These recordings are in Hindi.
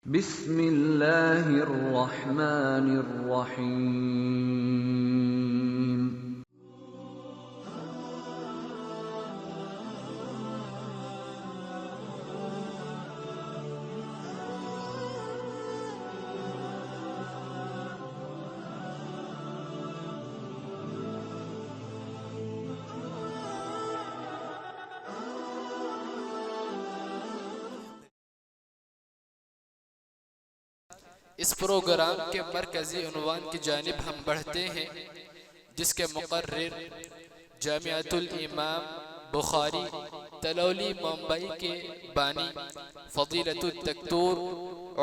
बिस्मिल्लाहिर रहमानिर रहीम। इस प्रोग्राम के मरकजी उन्वान की जानिब हम बढ़ते हैं, जिसके मुकर्रिर जामिअतुल इमाम बुखारी तलौली मुंबई के बानी फ़ज़ीलतुद दक्तूर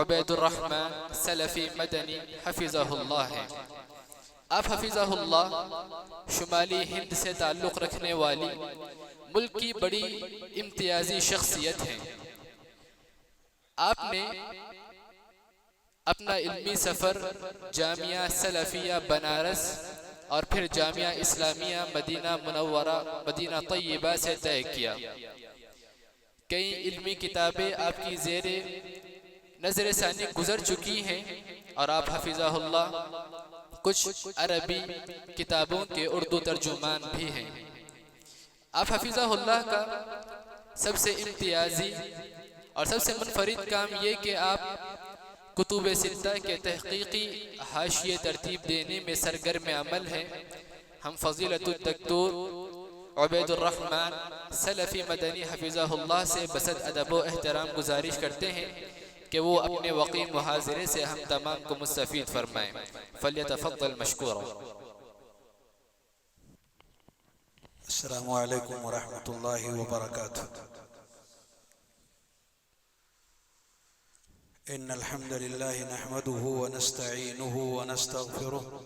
उबैदुर्रहमान सलफ़ी मदनी हफ़िज़हुल्लाह हैं। आप हफ़िज़हुल्लाह शुमाली हिंद से ताल्लुक़ रखने वाली मुल्क की बड़ी इम्तियाज़ी शख्सियत हैं। आपने अपना इल्मी सफ़र जामिया सलफ़िया बनारस और फिर Jamia Islamia Medina Munawwara Medina तय्यबा से तय किया। कई इल्मी किताबें आपकी ज़ेरे नज़र सानी गुज़र चुकी हैं और आप हफ़िज़हुल्लाह कुछ अरबी किताबों के उर्दू तर्जुमान भी हैं। आप हफ़िज़हुल्लाह का सबसे इम्तियाज़ी और सबसे मुनफरिद काम ये कि आप कुतुब सित्ता के तहक़ीक़ी हाशिये तरतीब देने में सरगर्म अमल है। हम फ़ज़ीलतुद दक्तूर उबैदुर्रहमान सलफ़ी मदनी हफ़िज़हुल्लाह से बसद अदब व एहतराम गुजारिश करते हैं कि वो अपने वक़ी मुहाज़रे से हम तमाम को मुस्तफ़ीद फ़रमाएँ। फ़ल्यतफ़द्दल मशकूरा। अस्सलामु अलैकुम वरहमतुल्लाहि वबरकातुहू। इन्नल हम्दुलिल्लाहि नहमदुहु व नस्तईनुहु व नस्तगफिरुहु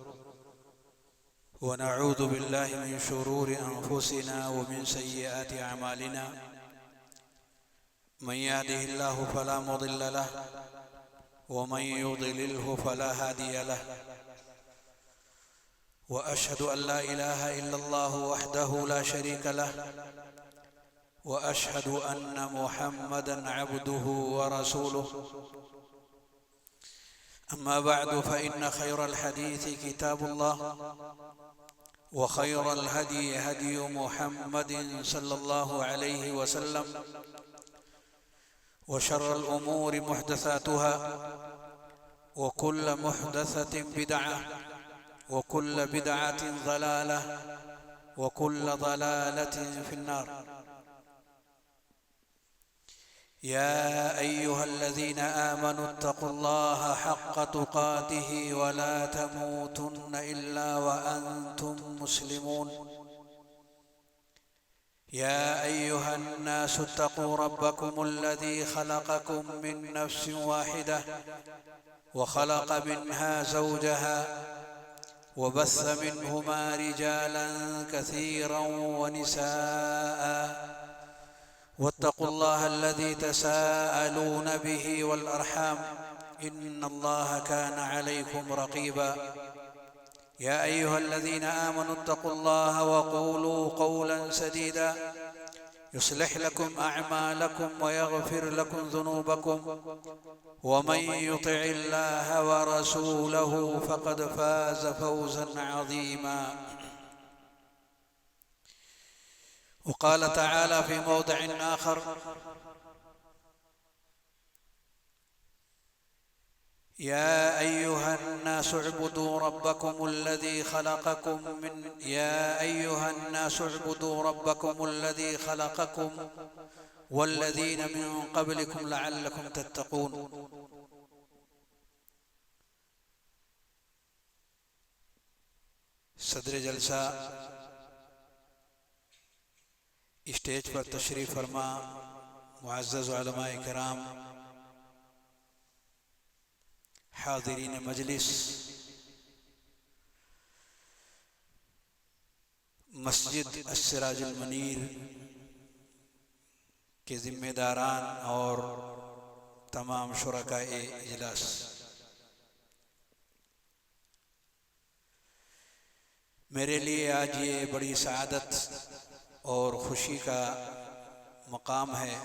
व नऊज़ु बिल्लाहि मिन शुरूरि अनफुसिना व मिन सय्यिआति अमालिना। मन यहदिहिल्लाहु फला मुदिल्ल लहु व मन युद्लिलहु फला हादिय लहु। व अशहदु अन ला इलाहा इल्लल्लाहु वहदहु ला शरीक लहु व अशहदु अन्न मुहम्मदन अब्दुहु व रसूलुहु। अम्मा बअदु फ़इन्न खैरल हदीस किताबुल्लाह व खैरल हदी हदी मुहम्मदिन सल्लल्लाहु अलैहि वसल्लम व शर्रल उमूरि मुहदसातुहा व कुल्ल मुहदसतिन बिदअह व कुल्ल बिदअतिन ज़लालह व कुल्ल ज़लालतिन फिन्नार। या अय्युहल्लज़ीन आमनु इत्तक़ुल्लाह हक़्क़ तुक़ातिहि व ला तमूतुन्न इल्ला व अंतुम मुस्लिमून। या अय्युहन्नासु इत्तक़ू रब्बकुमुल्लज़ी ख़लक़कुम मिन नफ़्सिन वाहिदह व ख़लक़ मिन्हा ज़ौजहा व बस्स मिन्हुमा रिजालन कसीरन व निसाअ वत्तक़ुल्लाह अल्लज़ी तसाअलून बिही वल अर्हाम इन्नल्लाह कान अलैकुम रक़ीबा। या अय्युहल्लज़ीन आमनु इत्तक़ुल्लाह व क़ूलू क़ौलन सदीदा युस्लिह लकुम अअमालकुम व यग़फिर लकुम ज़ुनूबकुम व मन युतिइल्लाह व रसूलहु फ़क़द फ़ाज़ फ़ौज़न अज़ीमा। वक़ाल तआला फ़ी मौदिअ आख़र या अय्युहन्नासु उअ्बुदू रब्बकुमुल्लज़ी ख़लक़कुम वल्लज़ीन मिन क़ब्लिकुम लअल्लकुम तत्तक़ून। सदर जलसा स्टेज पर तशरीफ़ फरमा मुअज़्ज़ज़ उलमाए किराम, हाज़िरीन मजलिस, मस्जिद अस्सिराजुल मुनीर के ज़िम्मेदारान और तमाम शुरकाए इजलास, मेरे लिए आज ये बड़ी सआदत और खुशी का मकाम है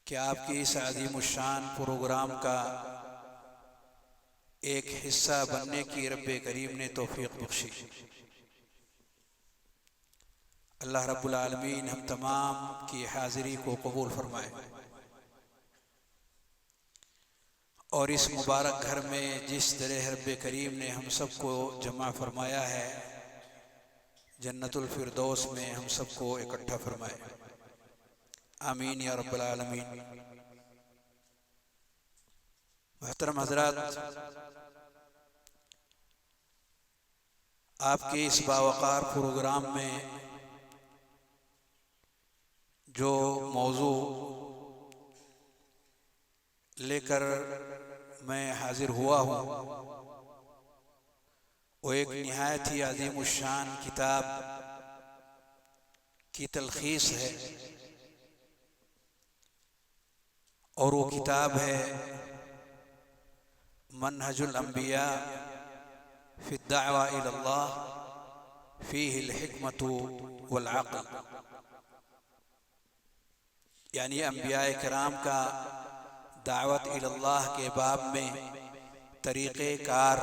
कि आपकी इस अज़ीमुश्शान प्रोग्राम का एक हिस्सा बनने की रब्बे करीम ने तौफीक बख्शी। अल्लाह रब्बुल आलमीन हम तमाम की हाज़िरी को कबूल फरमाए और इस मुबारक घर में जिस तरह रब्बे करीम ने हम सबको जमा फरमाया है, जन्नतुल फिरदौस में हम सबको इकट्ठा फरमाए। आमीन या रब्बल आलमीन। मोहतरम हज़रात, आपके इस बावकार प्रोग्राम में जो मौजू लेकर मैं हाजिर हुआ हूँ वो एक निहायत ही अज़ीमुश्शान किताब की तलखीस है और वो किताब है मनहजुल अंबिया फी दावा इलल्लाह फीहिल हिकमतु वल अक़ल, यानी अंबिया किराम का दावत इलल्लाह के बाब में तरीक़े कार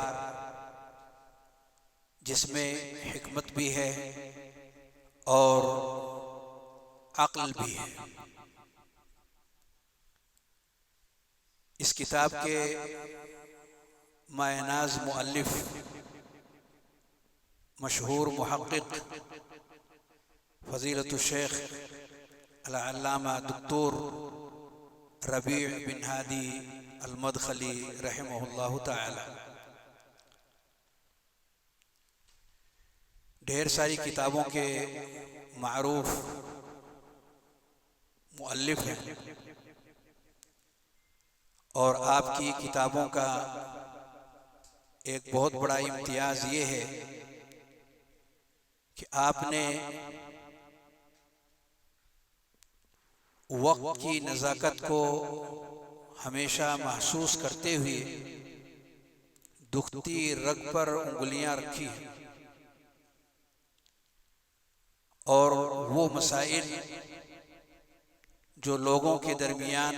जिसमें हिकमत भी है और अक़ल भी है। इस किताब के मायनाज़ मुअल्लिफ़ मशहूर मुहक़्क़िक़ फ़ज़ीलतुश शेख अल-अल्लामा दुक्तोर रबीअ बिन हादी अल-मदखली रहमहुल्लाहु ताला। ढेर सारी किताबों के मारूफ मुअल्लिफ़ हैं और आपकी किताबों का एक बहुत बड़ा इम्तियाज़ ये है कि आपने वक्त की नज़ाकत को हमेशा महसूस करते हुए दुखती रग पर उंगलियां रखी और वो मसाइल जो लोगों के दरमियान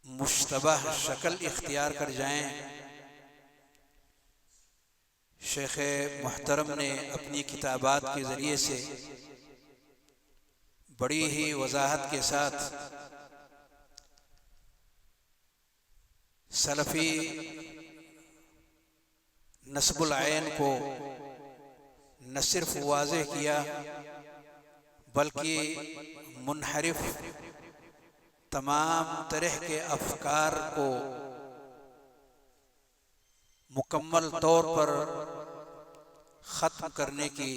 मुश्तबह शक्ल इख्तियार कर जाएं, शेख मुहतरम ने अपनी किताबात के ज़रिए से बड़ी ही वजाहत के साथ सलफ़ी नस्बुल ऐन को न सिर्फ वाज़ेह किया बल्कि मुनहरिफ तमाम तरह के अफ़कार को मुकम्मल तौर पर ख़त्म करने की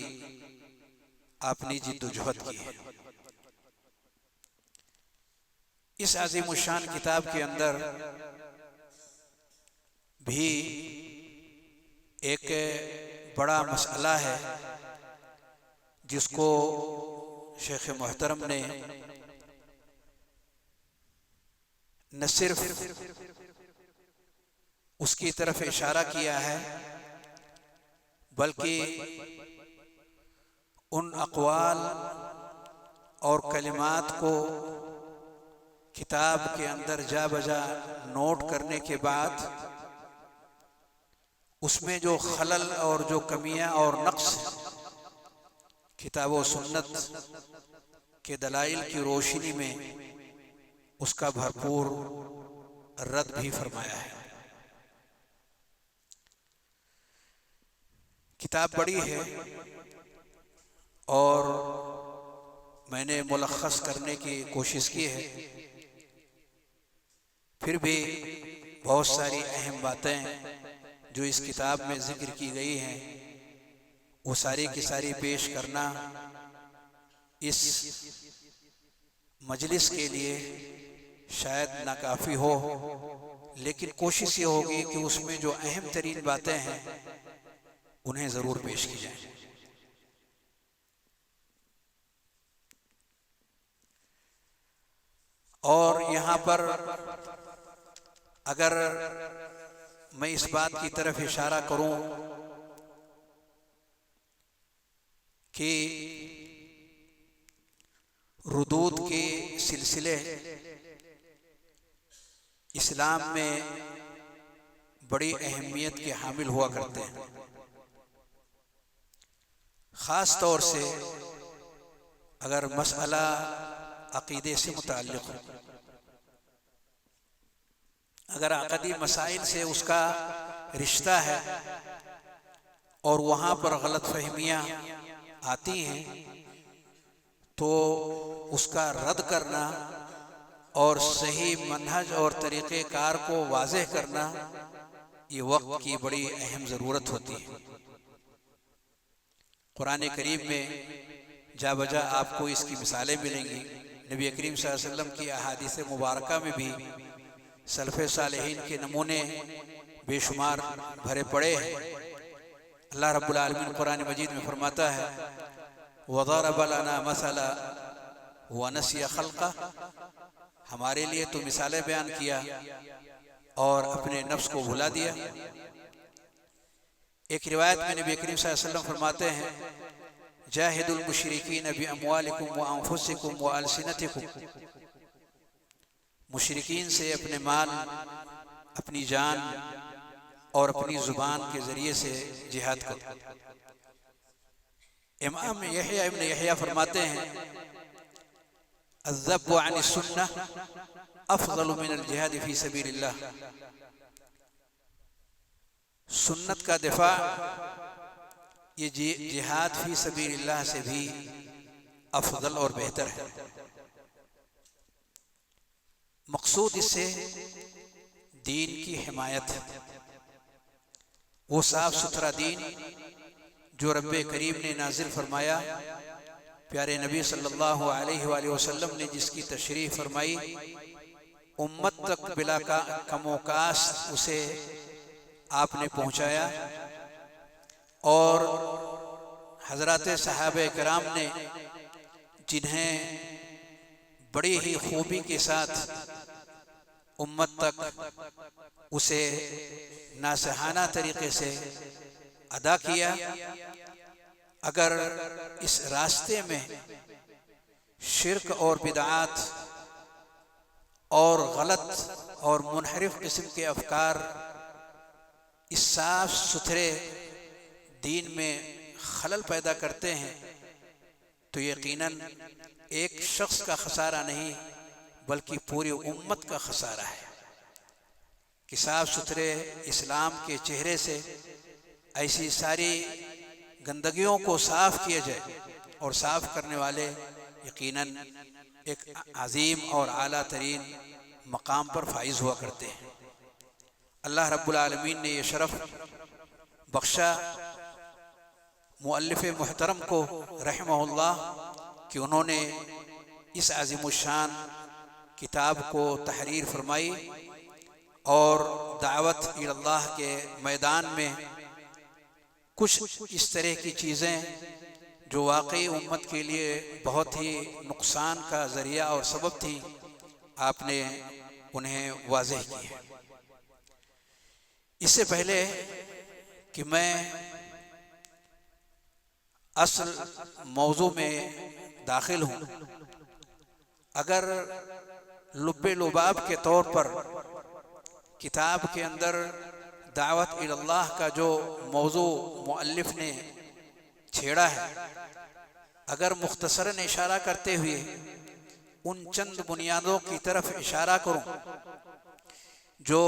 आपने जिद्दोजहद की है। इस अज़ीमुश्शान किताब के अंदर भी एक बड़ा मसला है जिसको शेख मुहतरम ने न सिर्फ उसकी तरफ इशारा किया है बल्कि उन अक़वाल और कलिमात को किताब के अंदर जा बजा नोट करने के बाद उसमें जो खलल और जो कमियां और नक्स किताब व सुन्नत के दलाइल की रोशनी में उसका भरपूर रद्द भी फरमाया है। किताब बड़ी है और मैंने मुलख्खस करने की कोशिश की है, फिर भी बहुत सारी अहम बातें जो इस किताब में जिक्र की गई हैं वो सारी की सारी पेश करना इस मजलिस के लिए शायद नाकाफ़ी हो, लेकिन कोशिश ये होगी कि उसमें जो अहम तरीन बातें हैं उन्हें ज़रूर पेश की जाए। और यहाँ पर अगर मैं इस बात की तरफ इशारा करूं कि रुदूद के सिलसिले इस्लाम में बड़ी अहमियत के हामिल हुआ करते हैं। ख़ास तौर से अगर मसला अक़ीदे से मुताल्लिक़ हो, अगर अक़दी मसाइल से उसका रिश्ता है और वहाँ पर गलत फहमियाँ आती हैं तो उसका रद्द करना और सही मनहज और तरीक़ेकार को वाज़ेह करना ये वक्त की बड़ी अहम ज़रूरत होती है। कुरान करीम में जा बजा आपको इसकी मिसालें मिलेंगी। नबी करीम सल्लल्लाहु अलैहि वसल्लम की अहादीस मुबारका में भी सलफ़े सालेहीन के नमूने बेशुमार भरे पड़े हैं। अल्लाह रब्बुल आलमीन कुरान मजीद में फरमाता है, वज़रब लना मसला व नसिया खल्क़ा, हमारे लिए तो मिसालें बयान किया और अपने नफ्स को भुला दिया। एक रिवायत में नबी करीम सल्लल्लाहु अलैहि वसल्लम फरमाते हैं, जाहिदुल मुशरिकीन बि अम्वालिकुम व अनफुसिकुम व अलसिनतिकुम, मुशरिकीन से अपने माल, अपनी जान और अपनी ज़ुबान के ज़रिए से जिहाद करो। इमाम यहया इब्न यहया फरमाते हैं, अज़्ज़ब्बु अन सुन्नह अफ़ज़लु मिनल जिहाद फ़ी सबीलिल्लाह, सुन्नत का दिफा ये जिहाद फ़ी सबीलिल्लाह से भी अफ़ज़ल और बेहतर है। मकसूद इससे दीन की हिमायत है, वो साफ सुथरा दीन जो रब्बे करीम ने नाजिल फरमाया, प्यारे नबी सल्लल्लाहु अलैहि वसल्लम ने जिसकी तशरीह फरमाई, उम्मत तक बिला कमोकास उसे आपने पहुंचाया और हजरत सहाबे किराम ने जिन्हें बड़ी ही खूबी के साथ उम्मत तक उसे नासहाना तरीके से अदा किया, अगर इस रास्ते में शिर्क और बिदआत और गलत और मुनहरिफ किस्म के अफकार इस साफ सुथरे दीन में खलल पैदा करते हैं तो यकीनन एक शख्स का खसारा नहीं बल्कि पूरी उम्मत का खसारा है कि साफ सुथरे इस्लाम के चेहरे से ऐसी सारी गंदगियों को साफ किया जाए और साफ करने वाले यकीनन एक अजीम और आला तरीन मकाम पर फाइज हुआ करते हैं। अल्लाह रब्बुल आलमीन ने ये शरफ बख्शा मुअल्लिफ मुहतरम को रहमहुल्लाह कि उन्होंने इस अज़ीमुश्शान किताब को तहरीर फरमाई और दावत इल्लाह के मैदान में कुछ इस तरह की चीज़ें जो वाकई उम्मत के लिए बहुत ही नुकसान का ज़रिया और सबब थी, आपने उन्हें वाज़ेह की है। इससे पहले कि मैं असल मौजू में दाखिल हूँ, अगर लुब्बे लुबाब के तौर पर किताब के अंदर दावत इल्लाह का जो मौजू मुअल्लिफ ने छेड़ा है, अगर मुख्तसरन इशारा करते हुए उन चंद बुनियादों की तरफ इशारा करूं जो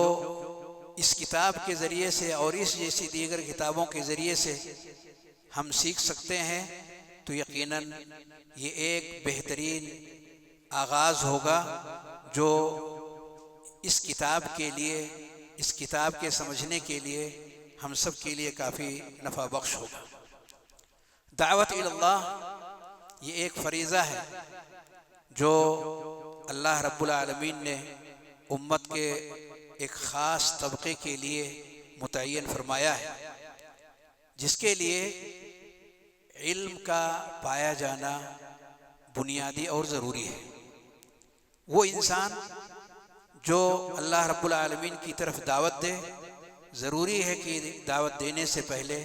इस किताब के ज़रिए से और इस जैसी दीगर किताबों के ज़रिए से हम सीख सकते हैं, तो यकीनन ये एक बेहतरीन आगाज़ होगा जो इस किताब के लिए, इस किताब के समझने के लिए हम सब के लिए काफ़ी नफ़ा बख्श होगा। दावत इल्लाह ये एक फरीज़ा है जो अल्लाह रब्बुल आलमीन ने उम्मत के एक ख़ास तबके के लिए मुतय्यन फरमाया है, जिसके लिए इल्म का पाया जाना बुनियादी और ज़रूरी है। वो इंसान जो अल्लाह रब्बुल आलमीन की तरफ दावत दे, ज़रूरी है कि दावत देने से पहले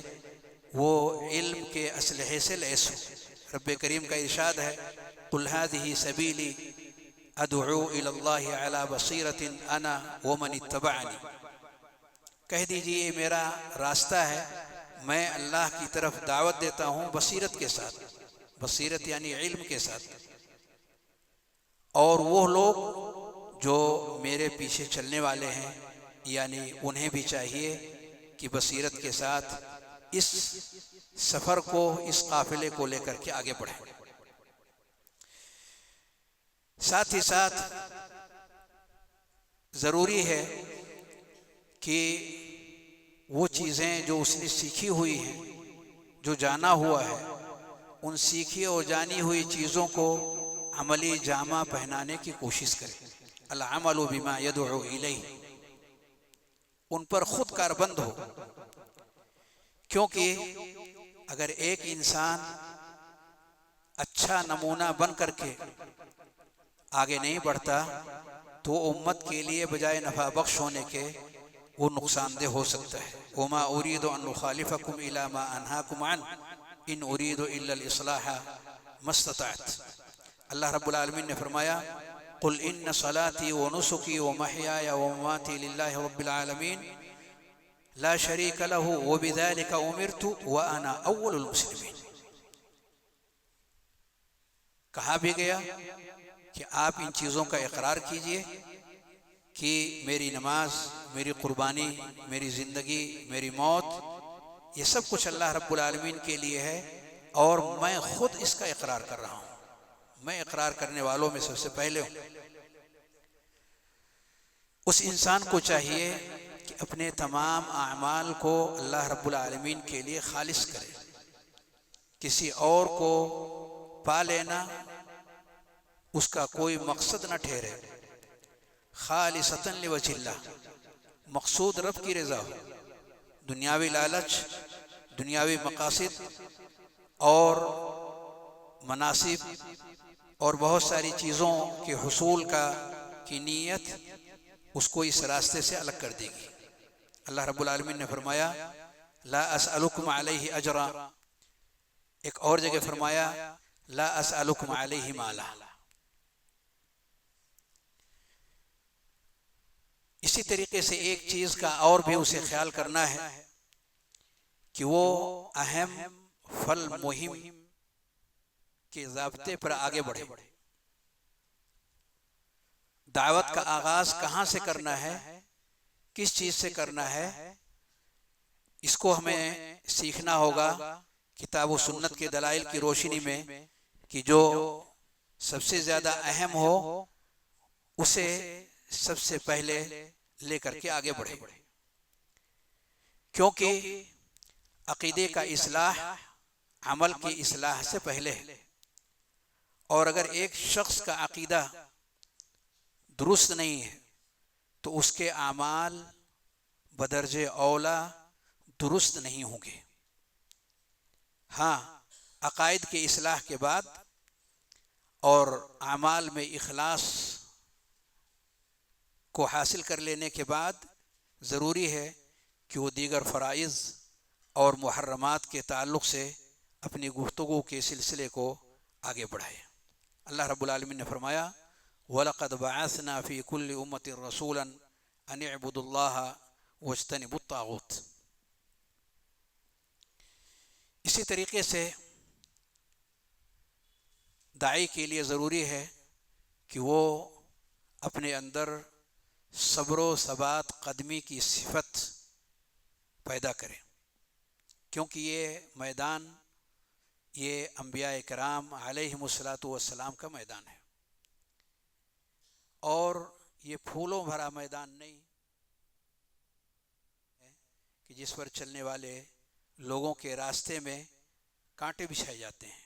वो इल्म के असलहे से लैस हो। रब्बे करीम का इरशाद है, कुल हाज़िही सबीली अदअू इलल्लाहि अला बसीरतिन अना व मन इत्तबअनी, कह दीजिए मेरा रास्ता है, मैं अल्लाह की तरफ दावत देता हूँ बसीरत के साथ, बसीरत यानी इल्म के साथ, और वो लोग जो मेरे पीछे चलने वाले हैं यानी उन्हें भी चाहिए कि बसीरत के साथ इस सफ़र को, इस काफिले को लेकर के आगे बढ़ें। साथ ही साथ ज़रूरी है कि वो चीज़ें जो उसने सीखी हुई हैं, जो जाना हुआ है, उन सीखी और जानी हुई चीज़ों को अमली जामा पहनाने की कोशिश करें। अल अमलु बिमा यदउ इलैहि, उन पर खुद कारबंद हो, क्योंकि अगर एक इंसान अच्छा नमूना बन करके आगे नहीं बढ़ता तो उम्मत के लिए बजाय नफ़ा बख्श होने के वो नुकसानदेह हो सकता है। वमा उरीदु अन उखालिफकुम इला मा अनहाकुम अन इन उरीदु इल्ला अल इस्लाह मस्तताअत। अल्लाह रब्बुल आलमीन ने फरमाया, कुल इन्न सलाती व नुसुकी व महयाया व ममाती लिल्लाहि रब्बिल आलमीन ला शरीक लहू व बिज़ालिका उमिरतु व अना अव्वलुल मुस्लिमीन। कहा भी गया कि आप इन चीज़ों का इकरार कीजिए कि मेरी नमाज, मेरी कुर्बानी, मेरी ज़िंदगी, मेरी मौत, ये सब कुछ अल्लाह रब्बुल आलमीन के लिए है और मैं खुद इसका इकरार कर रहा हूँ, मैं इकरार करने वालों में सबसे पहले हूँ। उस इंसान को चाहिए कि अपने तमाम आमाल को अल्लाह रब्बुल आलमीन के लिए खालिस करे, किसी और को पा लेना उसका कोई मकसद न ठहरे। खालिसतन लिवजिल्लाह, मकसूद रब की रज़ा हो। दुनियावी लालच, दुनियावी मकासिद और मनासिब और बहुत सारी चीज़ों के हुसूल की नीयत उसको इस रास्ते से अलग कर देगी। अल्लाह रब्बुल आलमीन ने फरमाया, ला असअलुकुम अलैहि अजरा, एक और जगह फरमाया ला असअलुकुम अलैहि माला। इसी तरीके से एक चीज़ का और भी उसे ख्याल करना है कि वो अहम फल मुहिम के ज़ाब्ते पर आगे बढ़े। दावत का आगाज कहाँ से करना है, किस चीज़ से करना है, इसको हमें सीखना होगा किताब व सुन्नत के दलाइल की रोशनी में कि जो सबसे ज़्यादा अहम हो उसे सबसे पहले लेकर के आगे बढ़े, क्योंकि अकीदे का इस्लाह अमल की इस्लाह से पहले है। और अगर एक शख्स का अकीदा दुरुस्त नहीं है तो उसके आमाल बदर्जे औला दुरुस्त नहीं होंगे। हाँ, अकायद के इस्लाह के बाद और आमाल में इखलास को हासिल कर लेने के बाद ज़रूरी है कि वो दीगर फ़राइज़ और मुहर्रमात के ताल्लुक़ से अपनी गुफ्तगू के सिलसिले को आगे बढ़ाए। अल्लाह रब्बुल आलमीन ने फरमाया, वलक़द बअसना फ़ी कुल्लि उम्मतिन रसूलन अन इअ्बुदुल्लाह वज्तनिबुत ताग़ूत। इसी तरीके से दाई के लिए ज़रूरी है कि वो अपने अंदर सब्र व सबात कदमी की सिफत पैदा करे, क्योंकि ये मैदान ये अंबिया कराम अलैहिमुस्सलातु वस्सलाम का मैदान है और ये फूलों भरा मैदान नहीं है कि जिस पर चलने वाले लोगों के रास्ते में कांटे बिछाए जाते हैं,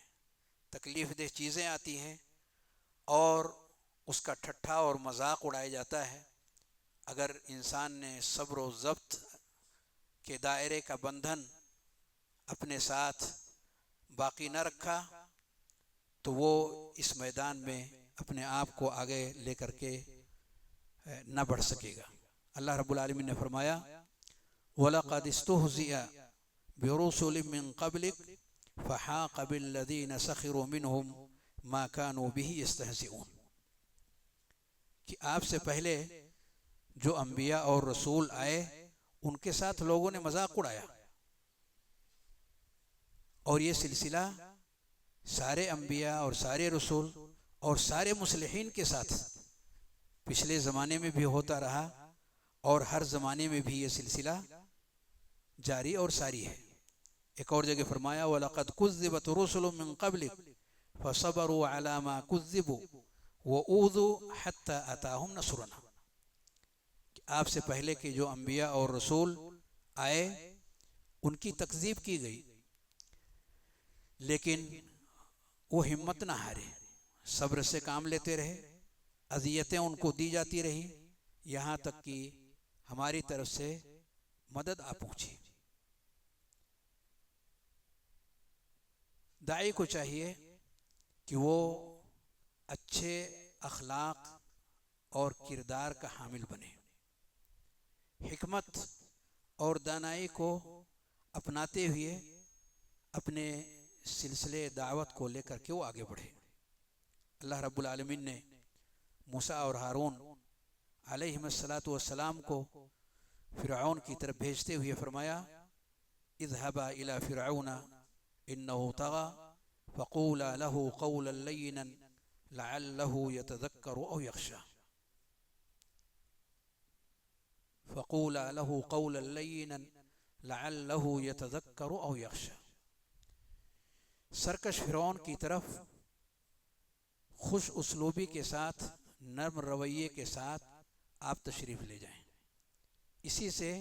तकलीफ़ देह चीज़ें आती हैं और उसका ठट्ठा और मजाक उड़ाया जाता है। अगर इंसान ने सब्र व ज़ब्त के दायरे का बंधन अपने साथ बाकी न रखा तो वो इस मैदान में अपने आप को आगे लेकर के न बढ़ सकेगा। अल्लाह रब्बुल आलमीन ने फरमाया, वलक़द इस्तुहज़िअ बिरुसुलिम मिन क़ब्लिक फ़हाक़ बिल्लज़ीन सख़िरू मिनहुम मा कानू बिही यस्तहज़िऊन, कि आपसे पहले जो अंबिया और रसूल आए उनके साथ लोगों ने मजाक उड़ाया। और ये सिलसिला सारे अंबिया और सारे रसूल और सारे मुस्लिहीन के साथ पिछले ज़माने में भी होता रहा और हर ज़माने में भी ये सिलसिला जारी और सारी है। एक और जगह फरमाया, वलक़द कुज़्ज़िबत रुसुलुम मिन क़ब्लिक फ़सबरू अला मा कुज़्ज़िबू व ऊज़ू हत्ता अताहुम नसरुना, आपसे पहले के जो अंबिया और रसूल आए उनकी तकज़ीब की गई, लेकिन वो हिम्मत ना हारे, सब्र से काम लेते रहे, अज़ियतें उनको दी जाती रही, यहाँ तक कि हमारी तरफ से मदद आ पहुँची। दाई को चाहिए कि वो अच्छे अखलाक और किरदार का हामिल बने, हिकमत और दानाई को अपनाते हुए अपने सिलसिले दावत को लेकर के वो आगे बढ़े। अल्लाह रब्बुल आलमीन ने मूसा और हारून अलैहिमुस्सलातु वस्सलाम को फ़िरऔन की तरफ भेजते हुए फरमाया, इज़हबा इला फ़िरऔन इन्नहु तग़ा फ़क़ूला लहू क़ौलन लय्यिनन लअल्लहु यतज़क्करु औ यख़शा, फ़क़ूला लहू क़ौलन लय्यिनन लअल्लहु यतज़क्करु औ यख़शा। सरकश फ़िरऔन की तरफ खुश उसलूबी के साथ, नर्म रवैये के साथ आप तशरीफ़ ले जाएं, इसी से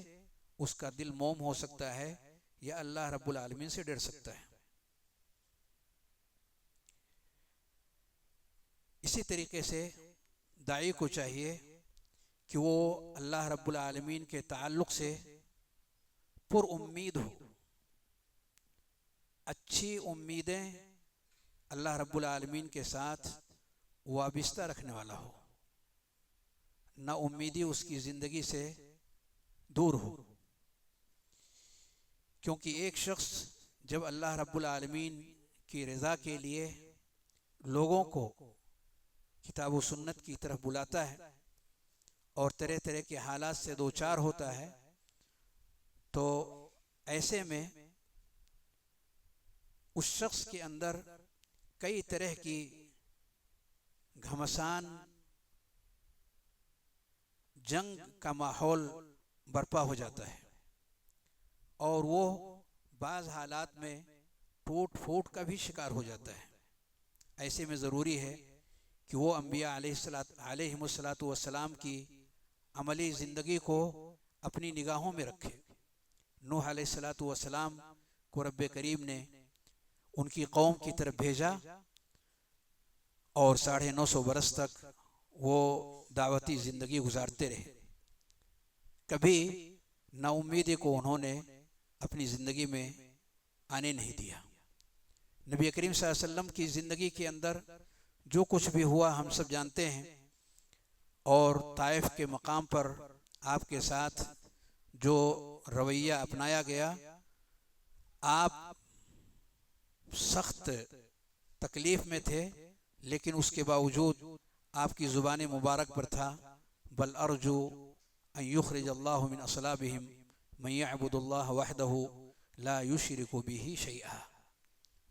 उसका दिल मोम हो सकता है या अल्लाह रब्बुल आलमीन से डर सकता है। इसी तरीके से दाई को चाहिए कि वो अल्लाह रब्बुल आलमीन के ताल्लुक़ से पुरउम्मीद हो, अच्छी उम्मीदें अल्लाह रब्बुल आलमीन के साथ वाबिस्ता रखने वाला हो, ना उम्मीदी उसकी ज़िंदगी से दूर हो। क्योंकि एक शख्स जब अल्लाह रब्बुल आलमीन की रज़ा के लिए लोगों को किताब व सुन्नत की तरफ बुलाता है और तरह तरह के हालात से दो चार होता है, तो ऐसे में उस शख्स के अंदर कई तरह की घमसान जंग का माहौल बर्पा हो जाता है और वो बाज़ हालात में टूट फूट का भी शिकार हो जाता है। ऐसे में ज़रूरी है कि वो अंबिया अलैहिमुस्सलातु वस्सलाम की अमली ज़िंदगी को अपनी निगाहों में रखे। नूह अलैहिस्सलातु वस्सलाम को रब्बे करीम ने उनकी कौम की तरफ भेजा और 950 बरस तक वो दावती ज़िंदगी गुजारते रहे। कभी नाउम्मीदी को उन्होंने अपनी ज़िंदगी में आने नहीं दिया। नबी करीम सल्लल्लाहु अलैहि वसल्लम की ज़िंदगी के अंदर जो कुछ भी हुआ हम सब जानते हैं, और ताइफ के मकाम पर आपके साथ जो रवैया अपनाया गया, आप सख्त तकलीफ़ में थे, लेकिन उसके बावजूद आपकी ज़ुबान मुबारक पर था, बल अर्जू अन युख़रिजल्लाहु मिन असलाबिहिम मन यअबुदुल्लाह वहदहु ला युशरिकु बिही शैआ,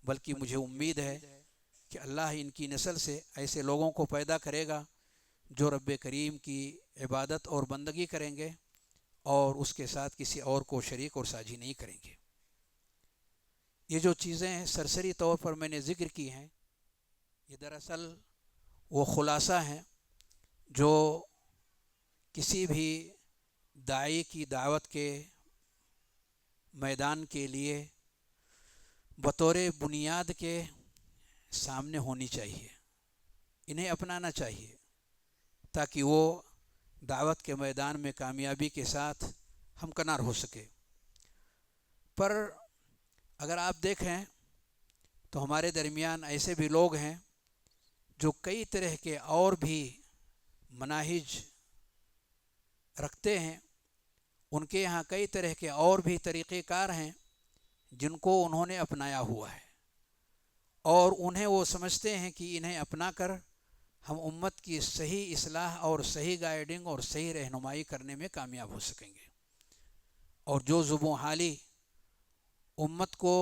बल्कि मुझे उम्मीद है कि अल्लाह इनकी नस्ल से ऐसे लोगों को पैदा करेगा जो रब्बे करीम की इबादत और बंदगी करेंगे और उसके साथ किसी और को शरीक और साझी नहीं करेंगे। ये जो चीज़ें सरसरी तौर पर मैंने ज़िक्र की हैं, ये दरअसल वो ख़ुलासा हैं जो किसी भी दाई की दावत के मैदान के लिए बतौर बुनियाद के सामने होनी चाहिए, इन्हें अपनाना चाहिए ताकि वो दावत के मैदान में कामयाबी के साथ हमकनार हो सके। पर अगर आप देखें तो हमारे दरमियान ऐसे भी लोग हैं जो कई तरह के और भी मनाहिज रखते हैं, उनके यहाँ कई तरह के और भी तरीक़ेकार हैं जिनको उन्होंने अपनाया हुआ है, और उन्हें वो समझते हैं कि इन्हें अपना कर हम उम्मत की सही इस्लाह और सही गाइडिंग और सही रहनुमाई करने में कामयाब हो सकेंगे। और जो ज़ुबों हाली उम्मत को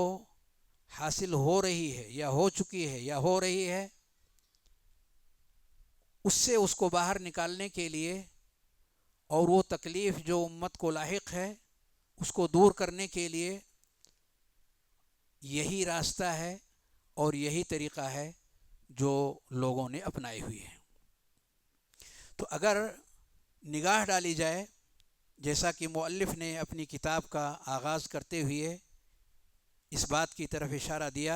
हासिल हो रही है या हो चुकी है या हो रही है, उससे उसको बाहर निकालने के लिए और वो तकलीफ़ जो उम्मत को लाहिक है उसको दूर करने के लिए यही रास्ता है और यही तरीक़ा है जो लोगों ने अपनाई हुई है। तो अगर निगाह डाली जाए, जैसा कि मुअल्लिफ़ ने अपनी किताब का आगाज़ करते हुए इस बात की तरफ इशारा दिया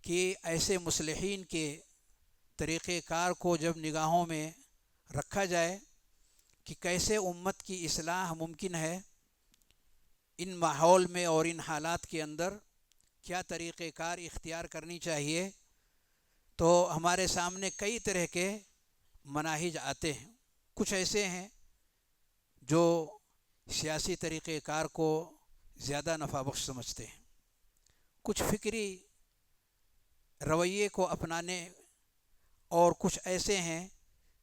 कि ऐसे मुस्लिहीन के तरीक़ेकार को जब निगाहों में रखा जाए कि कैसे उम्मत की इस्लाह मुमकिन है, इन माहौल में और इन हालात के अंदर क्या तरीक़ेकार इख्तियार करनी चाहिए, तो हमारे सामने कई तरह के मनाहिज आते हैं। कुछ ऐसे हैं जो सियासी तरीक़ेकार को ज़्यादा नफ़ाबख्श समझते हैं, कुछ फ़िक्री रवैये को अपनाने, और कुछ ऐसे हैं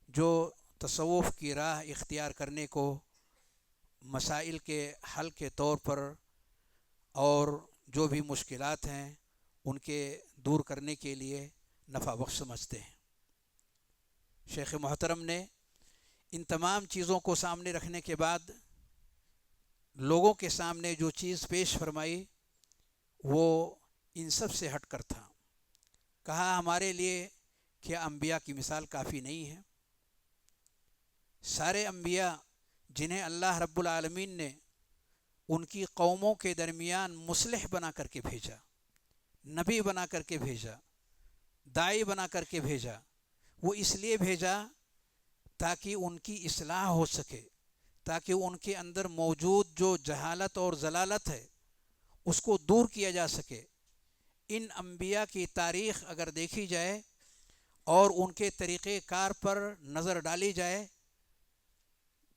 जो तसव्वुफ़ की राह इख्तियार करने को मसाइल के हल के तौर पर और जो भी मुश्किलात हैं उनके दूर करने के लिए नफ़ाबख्श समझते हैं। शेख मोहतरम ने इन तमाम चीज़ों को सामने रखने के बाद लोगों के सामने जो चीज़ पेश फरमाई वो इन सब से हट कर था। कहा हमारे लिए क्या अम्बिया की मिसाल काफ़ी नहीं है? सारे अम्बिया जिन्हें अल्लाह रब्बुल आलमीन ने उनकी कौमों के दरमियान मुस्लिह बना करके भेजा, नबी बना करके भेजा, दाई बना करके भेजा, वो इसलिए भेजा ताकि उनकी इस्लाह हो सके, ताकि उनके अंदर मौजूद जो जहालत और जलालत है उसको दूर किया जा सके। इन अम्बिया की तारीख़ अगर देखी जाए और उनके तरीक़ेकार पर नज़र डाली जाए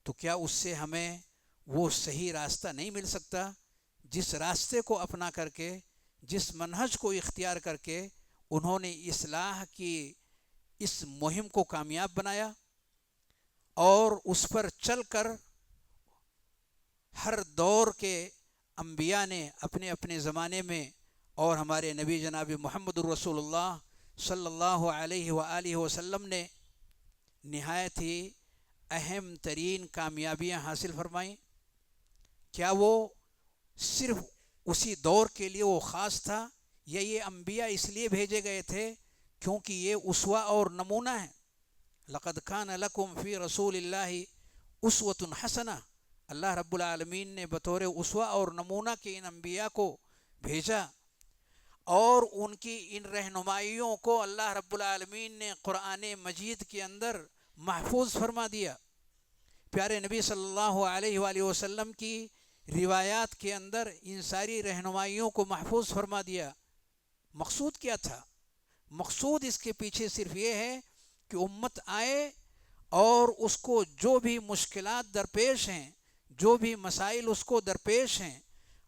तो क्या उससे हमें वो सही रास्ता नहीं मिल सकता जिस रास्ते को अपना करके, जिस मनहज को इख्तियार करके उन्होंने इस्लाह की इस मुहिम को कामयाब बनाया और उस पर चल कर हर दौर के अम्बिया ने अपने अपने ज़माने में और हमारे नबी जनाब मुहम्मदुर रसूलुल्लाह सल्लल्लाहु अलैहि वालैहि वसल्लम ने निहायत ही अहम तरीन कामयाबियाँ हासिल फरमाईं। क्या वो सिर्फ़ उसी दौर के लिए वो ख़ास था, या ये अम्बिया इसलिए भेजे गए थे क्योंकि ये उसवा और नमूना है? लक़द कान लकुम फ़ी रसूलिल्लाहि उस्वतुन हसना, अल्लाह रब्बुल आलमीन ने बतौर उसवा और नमूना के इन अम्बिया को भेजा और उनकी इन रहनुमाइयों को अल्लाह रब्बुल आलमीन ने कुरान मजीद के अंदर महफूज फरमा दिया। प्यारे नबी सल्लल्लाहु अलैहि वसल्लम की रिवायात के अंदर इन सारी रहनुमाइयों को महफूज फरमा दिया। मकसूद क्या था? मकसूद इसके पीछे सिर्फ ये है कि उम्मत आए और उसको जो भी मुश्किलात दरपेश हैं, जो भी मसाइल उसको दरपेश हैं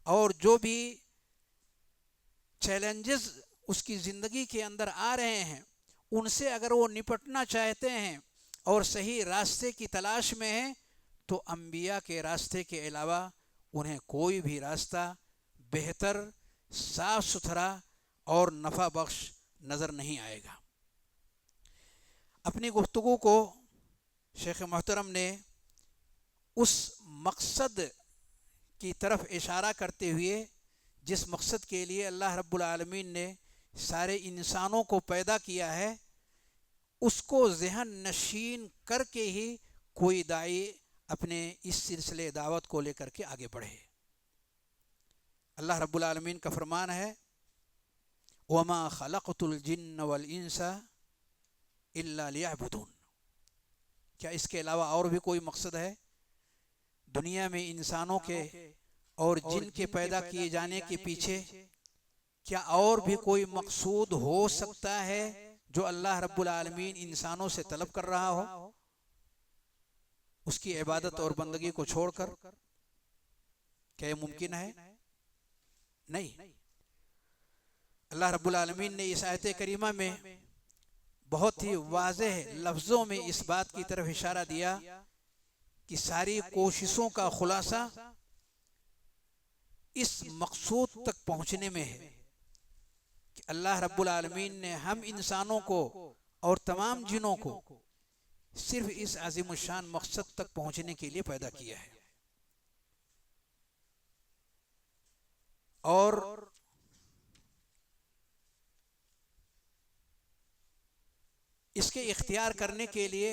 और जो भी चैलेंजेस उसकी ज़िंदगी के अंदर आ रहे हैं, उनसे अगर वो निपटना चाहते हैं और सही रास्ते की तलाश में हैं तो अम्बिया के रास्ते के अलावा उन्हें कोई भी रास्ता बेहतर, साफ़ सुथरा और नफ़ा बख्श नज़र नहीं आएगा। अपनी गुफ्तगू को शेख मोहतरम ने उस मकसद की तरफ इशारा करते हुए जिस मकसद के लिए अल्लाह रब्बुल आलमीन ने सारे इंसानों को पैदा किया है उसको ज़हन नशीन करके ही कोई दाई अपने इस सिलसिले दावत को लेकर के आगे बढ़े। अल्लाह रब्बुल आलमीन का फरमान है, वमा खलक़तुल जिन्न वल इंसा इल्ला लियअबुदून। क्या इसके अलावा और भी कोई मकसद है? दुनिया में इंसानों के और जिन के पैदा किए जाने के पीछे क्या और भी कोई मकसूद हो सकता है जो अल्लाह रब्बुल आलमीन इंसानों से तलब कर रहा हो? उसकी इबादत और बंदगी को छोड़कर क्या ये मुमकिन है? नहीं। अल्लाह रब्बुल आलमीन ने इस आयत करीमा में बहुत ही वाज़ेह लफ्ज़ों में इस बात की तरफ इशारा दिया कि सारी कोशिशों का खुलासा इस मकसूद तक पहुंचने में है कि अल्लाह रब्बुल आलमीन ने हम इंसानों को और तमाम जिनों को सिर्फ इस अज़ीमुश्शान मकसद तक पहुंचने के लिए पैदा किया है। और इसके इख्तियार करने के लिए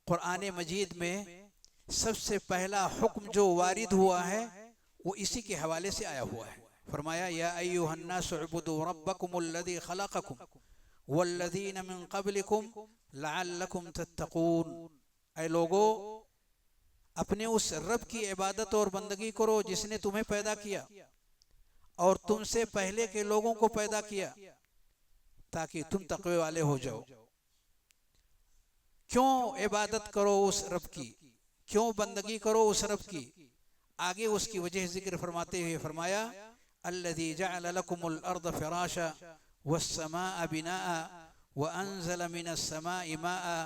कुरान मजीद में सबसे पहला हुक्म जो वारिद हुआ है वो इसी के हवाले से आया हुआ है। फरमाया या अय्युहन्नासु उब्दू रब्बकुमुल्लज़ी खलक़कुम वल्लज़ीना मिन क़ब्लिकुम लअल्लकुम तत्तक़ून। ऐ लोगो, अपने उस रब की इबादत और बंदगी करो जिसने तुम्हें पैदा किया और तुमसे पहले के लोगों को पैदा किया ताकि तुम तक़वे वाले हो जाओ। क्यों इबादत करो उस रब की, क्यों बंदगी करो उस रब की? आगे उसकी वजह जिक्र फरमाते हुए फरमाया अल्लज़ी जअल लकुमुल अर्द फ़िराशा वस्समाअ बिनाअ व अंज़ल मिनस समाइ माअ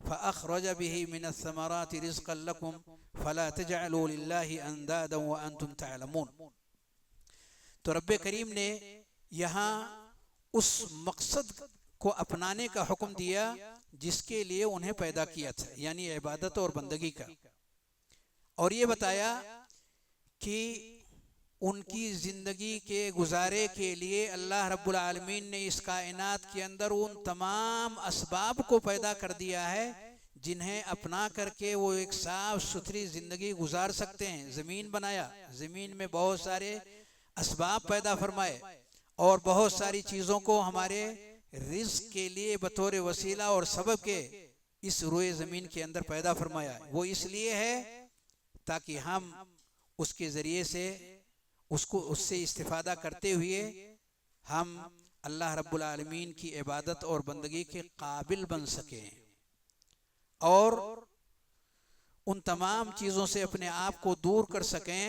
फ़अख़रज बिही मिनस समराति रिज़क़न लकुम फ़ला तजअलू लिल्लाहि अंदादन व अंतुम तअलमून। तो रब्बे करीम ने यहाँ उस मकसद को अपनाने का हुक्म दिया जिसके लिए उन्हें पैदा किया था, यानी इबादत और बंदगी का। और ये बताया कि उनकी ज़िंदगी के गुजारे के लिए अल्लाह रब्बुल आलमीन ने इस कायनात के अंदर उन तमाम असबाब को पैदा कर दिया है जिन्हें अपना करके वो एक साफ सुथरी ज़िंदगी गुजार सकते हैं। ज़मीन बनाया, ज़मीन में बहुत सारे असबाब पैदा फरमाए और बहुत सारी चीज़ों को हमारे रिज़्क़ के लिए बतौर वसीला और सबब के इस रोए ज़मीन के अंदर पैदा फरमाया। वो इसलिए है ताकि हम उसके ज़रिए से उससे इस्तिफ़ादा करते हुए हम अल्लाह रब्बुल आलमीन की इबादत और बंदगी के काबिल बन सकें और उन तमाम चीज़ों से अपने आप को दूर कर सकें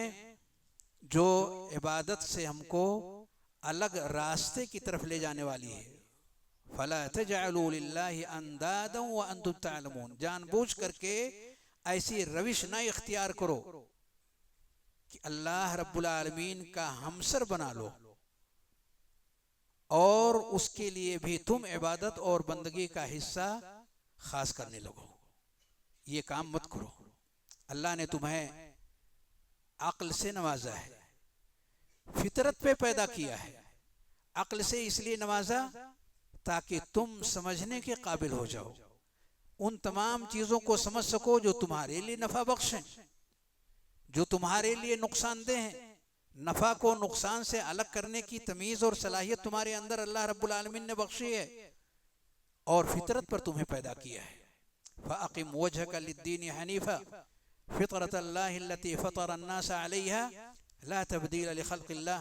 जो इबादत से हमको अलग रास्ते की तरफ ले जाने वाली है। फला तजअलू लिल्लाहि अंदादन व अंतुम तअलमून। जानबूझ करके ऐसी रविश न इख्तियार करो कि अल्लाह रब्बुल आलमीन का हमसर बना लो और उसके लिए भी तुम इबादत और बंदगी का हिस्सा खास करने लगो। ये काम मत करो। अल्लाह ने तुम्हें अक्ल से नवाजा है, फितरत पे पैदा किया है। अक्ल से इसलिए नवाजा ताकि तुम समझने के काबिल हो जाओ, उन तमाम चीज़ों को समझ सको जो तुम्हारे लिए नफ़ा बख्श हैं, जो तुम्हारे लिए नुकसानदेह हैं। नफ़ा को नुकसान से अलग करने की तमीज़ और सलाहियत तुम्हारे अंदर अल्लाह रब्बुल आलमीन ने बख्शी है और फितरत पर तुम्हें पैदा किया है। फ़अक़िम वजहका लिद्दीन हनीफ़ा फ़ितरतल्लाहि अल्लती फ़तरा अन्नास अलैहा ला तब्दील लिख़ल्क़िल्लाह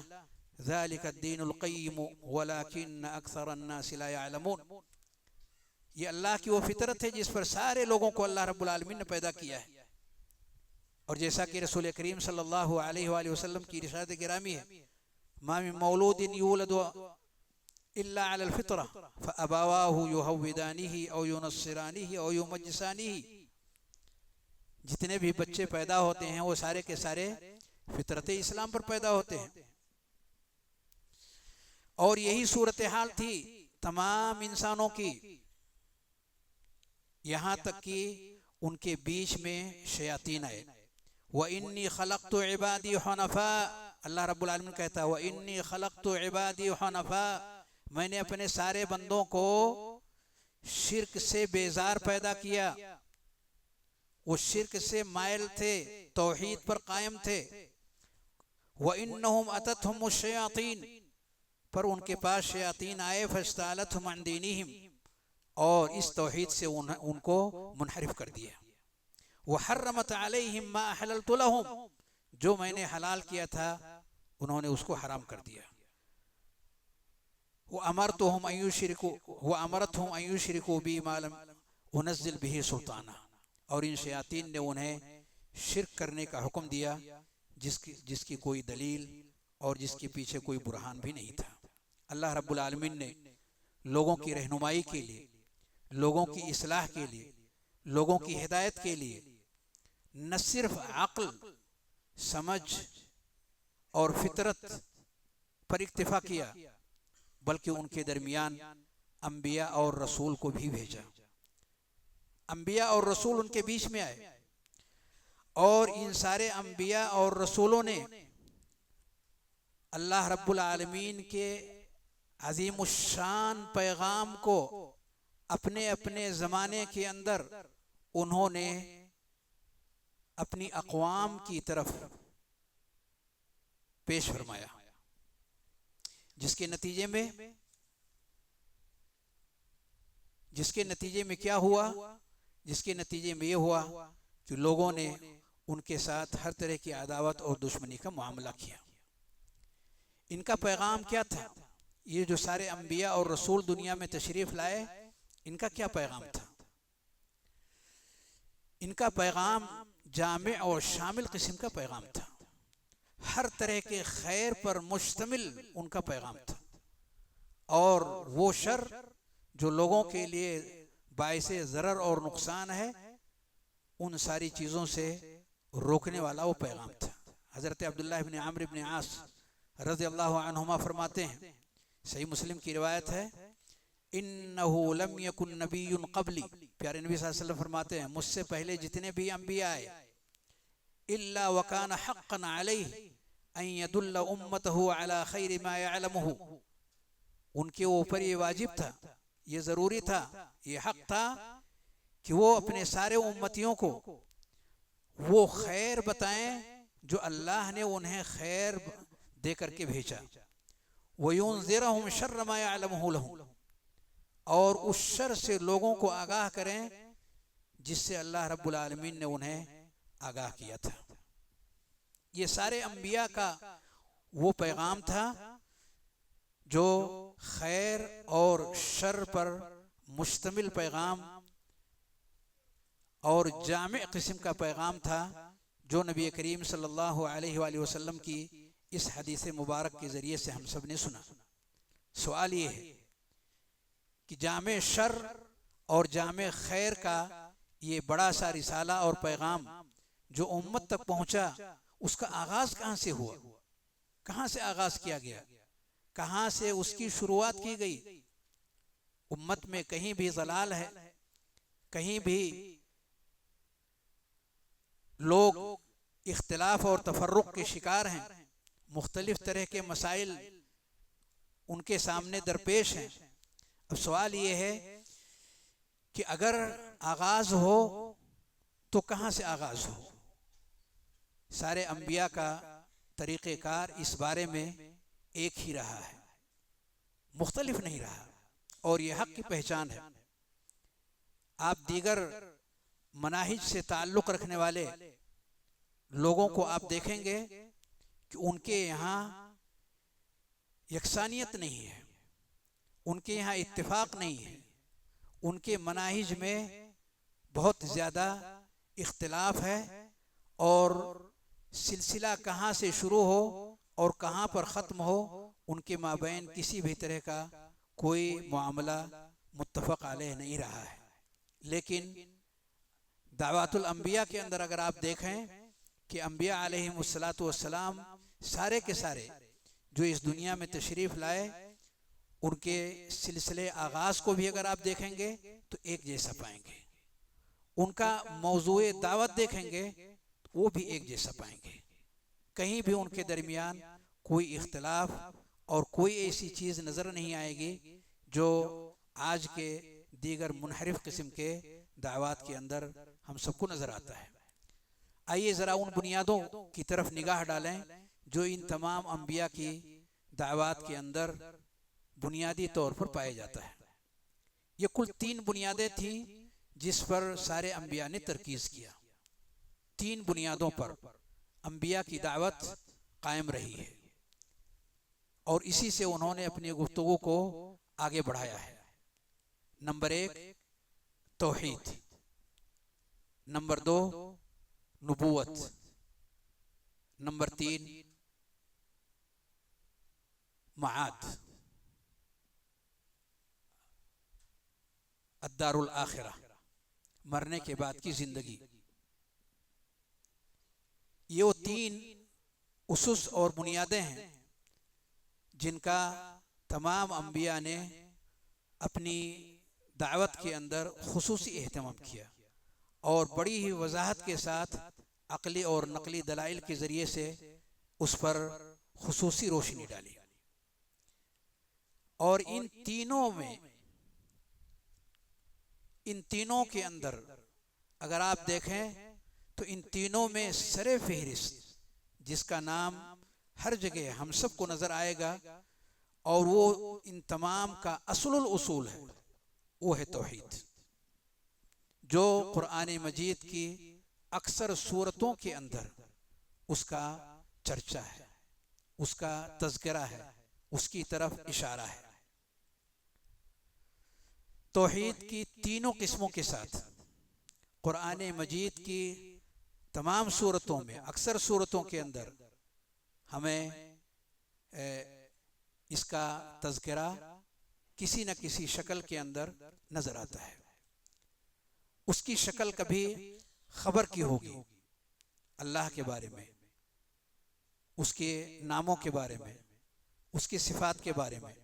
ज़ालिका अद्दीनुल क़य्यिम वलाकिन्न अक्सर अन्नास ला यअलमून। ये अल्लाह की वो फितरत है जिस पर सारे लोगों को अल्लाह रब्बुल आलमीन ने पैदा किया है। और जैसा कि रसूल करीम सल्लल्लाहु अलैहि वसल्लम की इरशाद गिरामी है, मा मिन मौलूदिन यूलदु इल्ला अलल फितरा फअबावाहु युहव्विदानिही औ युनस्सिरानिही औ युमज्जिसानिही। जितने भी बच्चे पैदा होते हैं वो सारे के सारे फितरत इस्लाम पर पैदा होते हैं। और यही सूरत हाल थी तमाम इंसानों की, यहाँ तक कि उनके बीच में शयातीन आए। व इन्नी खलक़तु इबादी हुनफ़ा, अल्लाह रब्बुल आलमीन कहता है व इन्नी खलक़तु इबादी हुनफ़ा, मैंने अपने सारे बंदों को शिर्क से बेजार पैदा किया। वो शिर्क से मायल थे, तौहीद पर कायम थे। व इन्नहुम अततहुमुश शयातीन, पर उनके पास शयातीन आए फस्तअलतहुम अन दीनिहिम, और इस तौहीद से उनको मुनहरिफ कर दिया। वह हर्रमत अलैहिम मा अहललतु लहुम, जो मैंने हलाल किया था उन्होंने उसको हराम कर दिया। वह अमरतहुम अन युशरिकू बी मा लम उनज़्ज़िल बिही सुल्ताना, और इन शयातीन ने उन्हें शिर्क करने का हुक्म दिया जिसकी कोई दलील और जिसके पीछे कोई बुरहान भी नहीं था। अल्लाह रब्बुल आलमीन ने लोगों की रहनुमाई के लिए, लोगों की इस्लाह के लिए, लोगों की हिदायत के लिए न सिर्फ अक्ल, समझ और फितरत पर इक्तिफा किया, बल्कि उनके दरमियान अंबिया और रसूल को भी भेजा। अंबिया और रसूल उनके बीच में आए और इन सारे अंबिया और रसूलों ने अल्लाह रब्बुल आलमीन के अजीमुश्शान पैगाम को अपने अपने ज़माने के अंदर उन्होंने अपनी अक़वाम की तरफ पेश फरमाया, जिसके नतीजे में क्या हुआ? जिसके नतीजे में ये हुआ कि लोगों ने उनके साथ हर तरह की अदावत और दुश्मनी का मामला किया। इनका पैगाम क्या था? ये जो सारे अंबिया और रसूल दुनिया में तशरीफ़ लाए, इनका क्या पैगाम था? इनका पैगाम जामे और शामिल किस्म का पैगाम था। हर तरह के खैर पर मुश्तमिल उनका पैगाम था, और वो शर जो लोगों के लिए बाइसे ज़रर और नुकसान है, उन सारी चीज़ों से रोकने वाला वो पैगाम था। हज़रत अब्दुल्लाह इब्न आमिर इब्न आस रज़ियल्लाहु अन्हुमा फरमाते हैं, सही मुस्लिम की रिवायत है, इन्नहु लम यकुन नबियुन क़ब्ली, प्यारे नबी सल्लल्लाहु अलैहि वसल्लम फरमाते हैं, मुझसे पहले जितने भी अंबिया आए, इल्ला वकान हक़्क़न अलैहि अन यदुल्ल उम्मतहु अला खैरि मा यअलमुहु, उनके ऊपर ये वाजिब था, ये ज़रूरी था, ये हक़ था कि वो अपने सारे उम्मतियों को वो खैर बताएं जो अल्लाह ने उन्हें खैर दे करके भेजा। वयुनज़िरहुम शर्र मा यअलमुहु लहुम, और उस शर से लोगों को आगाह करें जिससे अल्लाह रब्बुल आलमीन ने उन्हें आगाह किया था। ये सारे अंबिया का वो पैगाम था जो खैर और शर पर मुश्तमिल पैगाम और जामे किस्म का पैगाम था, जो नबी करीम सल्लल्लाहु अलैहि वसल्लम की इस हदीस मुबारक के ज़रिए से हम सब ने सुना। सवाल ये है कि जामे शर और जामे खैर का ये बड़ा सा रिसाला और पैगाम जो उम्मत तक पहुँचा, उसका आगाज़ कहाँ से हुआ? कहाँ से आगाज़ किया गया? कहाँ से उसकी शुरुआत की गई? उम्मत में कहीं भी ज़लाल है, कहीं भी लोग इख्तिलाफ और तफर्रुक़ के शिकार हैं, मुख्तलिफ तरह के मसाइल उनके सामने दरपेश हैं। अब सवाल ये है कि अगर आगाज़ हो तो कहाँ से आगाज़ हो? सारे अंबिया का तरीक़ेकार इस बारे में एक ही रहा है, मुख्तलिफ नहीं रहा, और ये हक़ की पहचान है। आप दीगर मनाहिज से ताल्लुक़ रखने वाले लोगों को आप देखेंगे कि उनके यहाँ यकसानियत नहीं है, उनके यहाँ इत्तिफाक नहीं है, उनके मनाहिज में बहुत ज़्यादा इख्तिलाफ है, और सिलसिला कहाँ से शुरू हो और कहाँ पर ख़त्म हो, उनके माबैन किसी भी तरह का कोई मामला मुत्तफ़क़ अलैह नहीं रहा है। लेकिन दावतुल अंबिया के अंदर अगर आप देखें कि अंबिया अलैहिमुस्सलातु वस्सलाम सारे के सारे जो इस दुनिया में तशरीफ़ लाए, उनके सिलसिले आगाज़ को भी अगर आप देखेंगे तो एक जैसा पाएंगे, उनका मौज़ूए दावत देखेंगे तो वो भी एक जैसा पाएंगे। कहीं भी उनके दरमियान कोई इख्तिलाफ और कोई ऐसी चीज़ नज़र नहीं आएगी जो आज के दीगर मुनहरिफ किस्म के दावात के अंदर हम सबको नज़र आता है। आइए ज़रा उन बुनियादों की तरफ निगाह डालें जो इन तमाम अंबिया की दावात के अंदर बुनियादी तौर पर पाया जाता है। ये कुल 3 बुनियादें थी जिस पर सारे अंबिया ने तरकीज़ किया। 3 बुनियादों पर अंबिया की दावत कायम रही है, और इसी से उन्होंने अपनी गुफ्तगू को आगे बढ़ाया है। नंबर 1 तौहीद, नंबर 2 नबूवत, नंबर 3 मआद, अद्दारुल आखिरा, मरने के बाद की ज़िंदगी। ये वो 3 उसूस और बुनियादें हैं जिनका तमाम अंबिया ने अपनी दावत के अंदर खुसूसी एहतमाम किया और बड़ी ही वजाहत के साथ अक़ली और नकली दलाइल के ज़रिए से उस पर खुसूसी रोशनी डाली। और इन तीनों के अंदर अगर आप देखें तो इन तीनों में सरे फहरिस्त जिसका नाम हर जगह हम सबको नज़र आएगा और वो इन तमाम का असलुल उसूल है, वो है तौहीद, जो कुरान मजीद की अक्सर सूरतों के अंदर उसका चर्चा है, उसका तज़किरा है, उसकी तरफ इशारा है। तौहीद की तीनों किस्मों के साथ कुरान मजीद की तमाम सूरतों में, अक्सर सूरतों के अंदर हमें इसका तज़किरा किसी न किसी शक्ल के अंदर नज़र आता है। उसकी शक्ल कभी खबर की होगी, अल्लाह के बारे में, उसके नामों के बारे में, उसकी सिफ़ात के बारे में।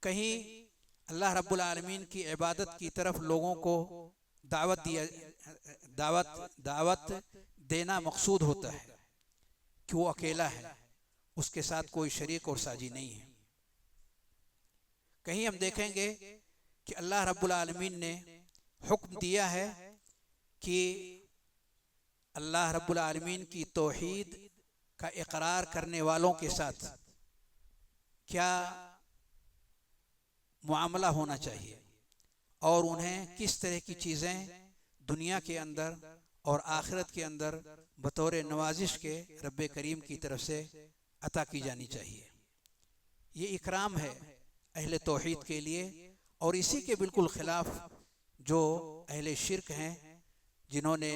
कहीं अल्लाह रब्बुल आलमीन की इबादत की तरफ लोगों को दावत देना मकसूद होता है कि वो अकेला है, उसके साथ कोई शरीक और साजी नहीं है। कहीं हम देखेंगे कि अल्लाह रब्बुल आलमीन ने हुक्म दिया है कि अल्लाह रब्बुल आलमीन की तौहीद का इकरार करने वालों के साथ क्या मुआमला होना चाहिए और उन्हें किस तरह की चीज़ें दुनिया के अंदर और आखिरत के अंदर बतौर नवाजिश के रब्बे करीम की तरफ से अता की जानी चाहिए। ये इकराम है अहले तौहीद के लिए, और इसी के बिल्कुल ख़िलाफ़ जो अहले शिरक हैं, जिन्होंने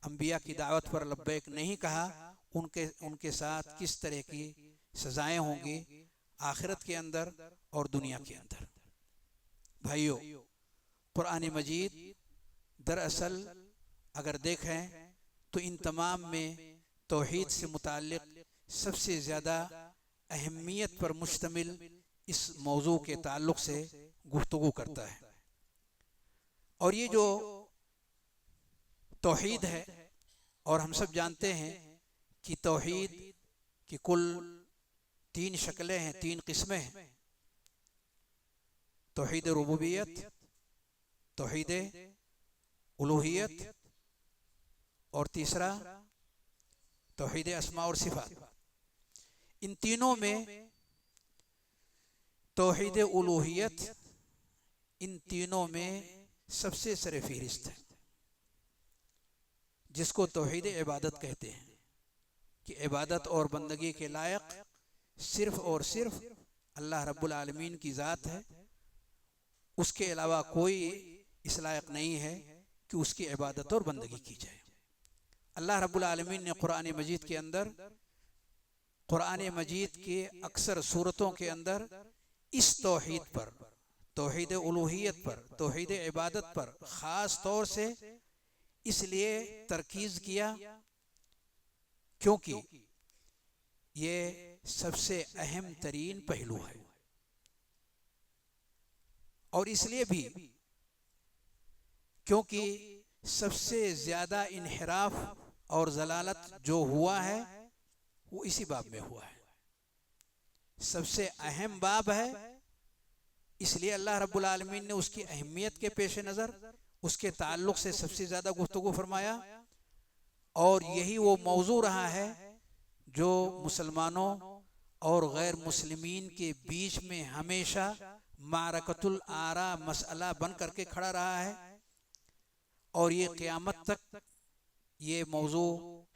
अंबिया की दावत पर लब्बैक नहीं कहा, उनके साथ किस तरह की सज़ाएँ होंगी आखिरत के अंदर और दुनिया के अंदर। भाइयों, कुरान मजीद दरअसल अगर देखें तो इन तमाम में तौहीद से मुताल्लिक़ सबसे ज़्यादा अहमियत पर मुश्तमिल इस मौजू के ताल्लुक़ से गुफ्तगू करता है। और ये जो तौहीद है, और हम सब जानते हैं कि तौहीद की कुल 3 शक्लें हैं, 3 किस्में हैं। तौहीद रुबूबियत, तौहीद उलूहियत और तीसरा तौहीद अस्मा और सिफ़ात। इन तीनों में तौहीद उलूहियत इन तीनों में सबसे सरे फहरिस्त है, जिसको तौहीद इबादत कहते हैं कि इबादत और बंदगी के लायक सिर्फ़ और सिर्फ अल्लाह रब्बुल आलमीन की ज़ात है। उसके अलावा कोई इस लायक नहीं है कि उसकी इबादत और बंदगी की जाए। अल्लाह रब्बुल आलमीन ने कुरान मजीद के अंदर, कुरान मजीद के अक्सर सूरतों के अंदर इस तौहीद पर, तौहीद उलूहियत पर, तौहीद इबादत पर ख़ास तौर से इसलिए तरकीज़ किया क्योंकि ये सबसे अहम तरीन पहलू है। और इसलिए भी क्योंकि सबसे ज़्यादा इन्हिराफ और ज़लालत जो हुआ है वो इसी बाब में हुआ है। सबसे अहम बाब है, इसलिए अल्लाह रब्बुल आलमीन ने उसकी अहमियत के पेश नज़र उसके ताल्लुक़ से सबसे ज़्यादा गुफ्तगू फरमाया। और यही वो मौजू रहा है जो मुसलमानों और गैर मुस्लिमीन के बीच में हमेशा मारकतुल आरा मसला बन करके खड़ा रहा है। और ये क़यामत तक ये मौजू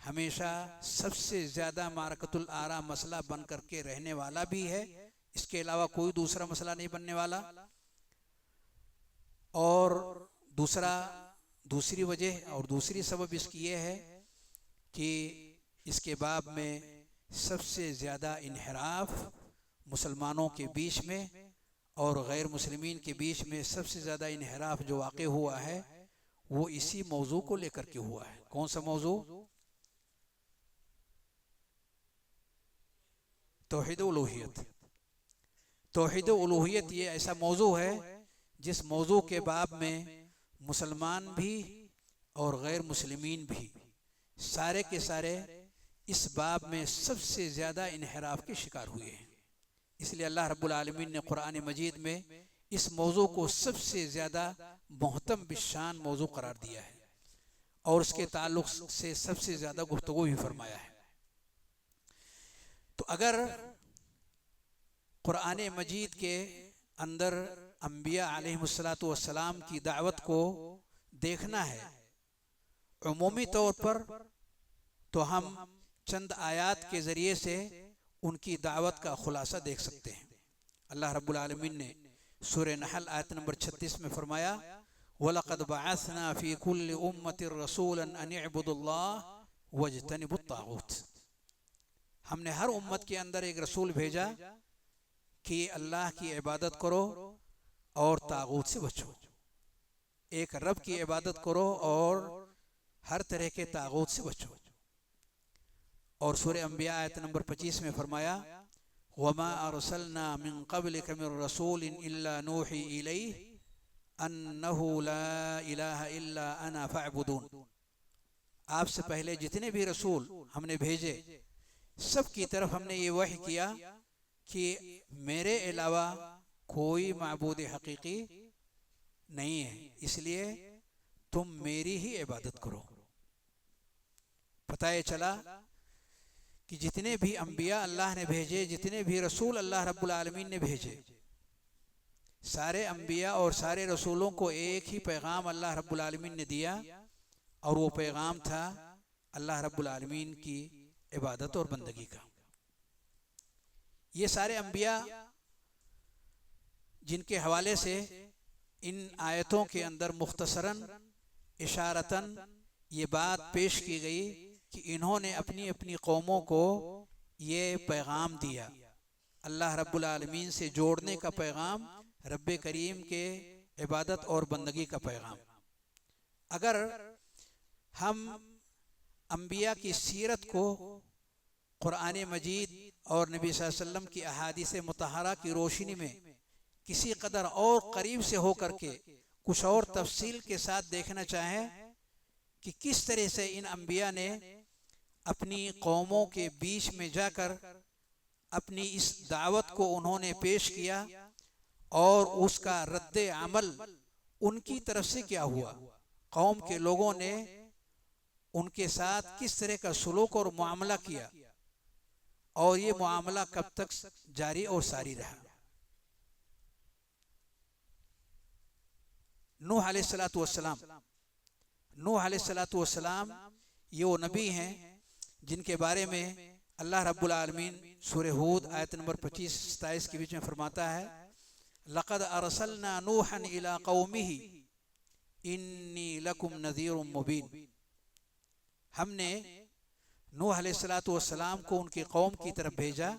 हमेशा सबसे ज़्यादा मारकतुल आरा मसला बन करके रहने वाला भी है। इसके अलावा कोई दूसरा मसला नहीं बनने वाला। और दूसरी वजह और दूसरी सबब इसकी ये है कि इसके बाब में सबसे ज़्यादा इन्हिराफ मुसलमानों के बीच में और गैर मुस्लिमीन के बीच में सबसे ज़्यादा इन्हिराफ जो वाक़ हुआ है वो इसी मौजू को लेकर के हुआ है। कौन सा मौजू? तौहीद उलूहियत। तौहीद उलूहियत ये ऐसा मौजू है जिस मौजू के बाब में मुसलमान भी और गैर मुस्लिमीन भी सारे के सारे इस बाब में सबसे ज़्यादा इन्हिराफ के शिकार हुए हैं। इसलिए अल्लाह रब्बुल आलमीन ने कुरान मजीद में इस मौजू को सबसे ज़्यादा मोहतम बिशान मौजू करार दिया है और उसके ताल्लुक़ से सबसे ज़्यादा गुफ्तगू भी फरमाया है। तो अगर कुरान मजीद के अंदर अंबिया अलैहिमुस्सलातु वस्सलाम की दावत को देखना है उमूमी तौर पर, तो हम चंद आयात के ज़रिए से उनकी दावत का खुलासा देख सकते हैं। अल्लाह रब्बुल आलमीन ने सूरह नहल आयत नंबर 36 में फरमाया, वलक़द बअसना फ़ी कुल्लि उम्मतिर रसूलन अन इअ्बुदुल्लाह वज्तनिबुत ताग़ूत। हमने हर उम्मत के अंदर एक रसूल भेजा कि अल्लाह की इबादत करो और तागूत से बचो। एक रब की इबादत करो और हर तरह के तागूत से बचो। और सूरह अंबिया आयत नंबर 25 में फरमाया, वमा अरसलना मिन क़ब्लिक मिन रसूलिन इल्ला नूही इलैहि अन्नहु ला इलाहा इल्ला अना फ़अबुदून। आपसे पहले जितने भी रसूल हमने भेजे सब की तरफ हमने ये वही किया कि मेरे अलावा कोई माबूद हकीकी नहीं है, इसलिए तुम मेरी ही इबादत करो। पता ये चला कि जितने भी अंबिया अल्लाह ने भेजे, जितने भी रसूल अल्लाह रब्बुल आलमीन ने भेजे, सारे अंबिया और सारे रसूलों को एक ही पैगाम अल्लाह रब्बुल आलमीन ने दिया और वो पैगाम था अल्लाह रब्बुल आलमीन की इबादत और बंदगी का। ये सारे अंबिया जिनके हवाले से इन आयतों के अंदर मुख्तसरन इशारतन ये बात पेश की गई कि इन्होंने अपनी अपनी कौमों को ये पैगाम दिया, अल्लाह रब्बुल आलमीन से जोड़ने का पैगाम, रब्बे करीम के इबादत और बंदगी का पैगाम। अगर हम अंबिया की सीरत को कुरान मजीद और नबी सल्लल्लाहु अलैहि वसल्लम की अहादीस मुतहरा की रोशनी में किसी कदर और करीब से होकर के कुछ और तफसील के साथ देखना चाहें कि किस तरह से इन अंबिया ने अपनी कौमों के बीच में जाकर अपनी इस दावत को उन्होंने पेश किया और उसका रद्द अमल उनकी तरफ से क्या हुआ, कौम के लोगों ने उनके साथ किस तरह का सलूक और मुआमला किया और ये मुआमला कब तक जारी और सारी रहा। नूह अलैहिस्सलातु वस्सलाम, नूह अलैहिस्सलातु वस्सलाम ये वो नबी हैं जिनके बारे में अल्लाह रब्बुल आलमीन सूरह हूद आयत नंबर 25-27 के बीच में फरमाता है, लक़द अरसलना नूहन इला कौमिही इन्नी लकुम नज़ीरुम मुबीन। हमने नूह अलैहिस्सलातु वस्सलाम को उनकी कौम की तरफ भेजा।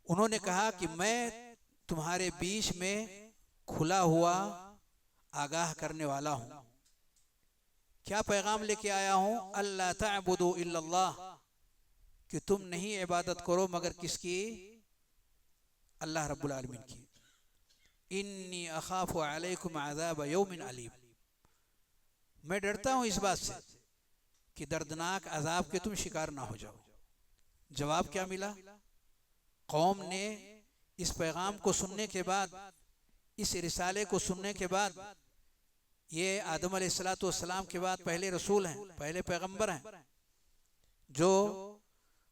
उन्होंने कहा कि मैं तुम्हारे बीच में खुला हुआ आगाह करने वाला हूँ। क्या पैगाम लेके आया हूँ? अल्ला तअबुदू इल्लल्लाह, कि तुम नहीं इबादत करो मगर किसकी? अल्लाह रब्बुल आलमीन की। इन्नी अखाफु अलैकुम अज़ाब यौमिन अलीम, मैं डरता हूँ इस बात से कि दर्दनाक अजाब के तुम शिकार ना हो जाओ। जवाब क्या मिला? कौम ने इस पैगाम को सुनने के बाद, इस रिसाले को सुनने के बाद, ये आदम अलैहिस्सलातु वस्सलाम के बाद पहले रसूल हैं, पहले पैगंबर हैं जो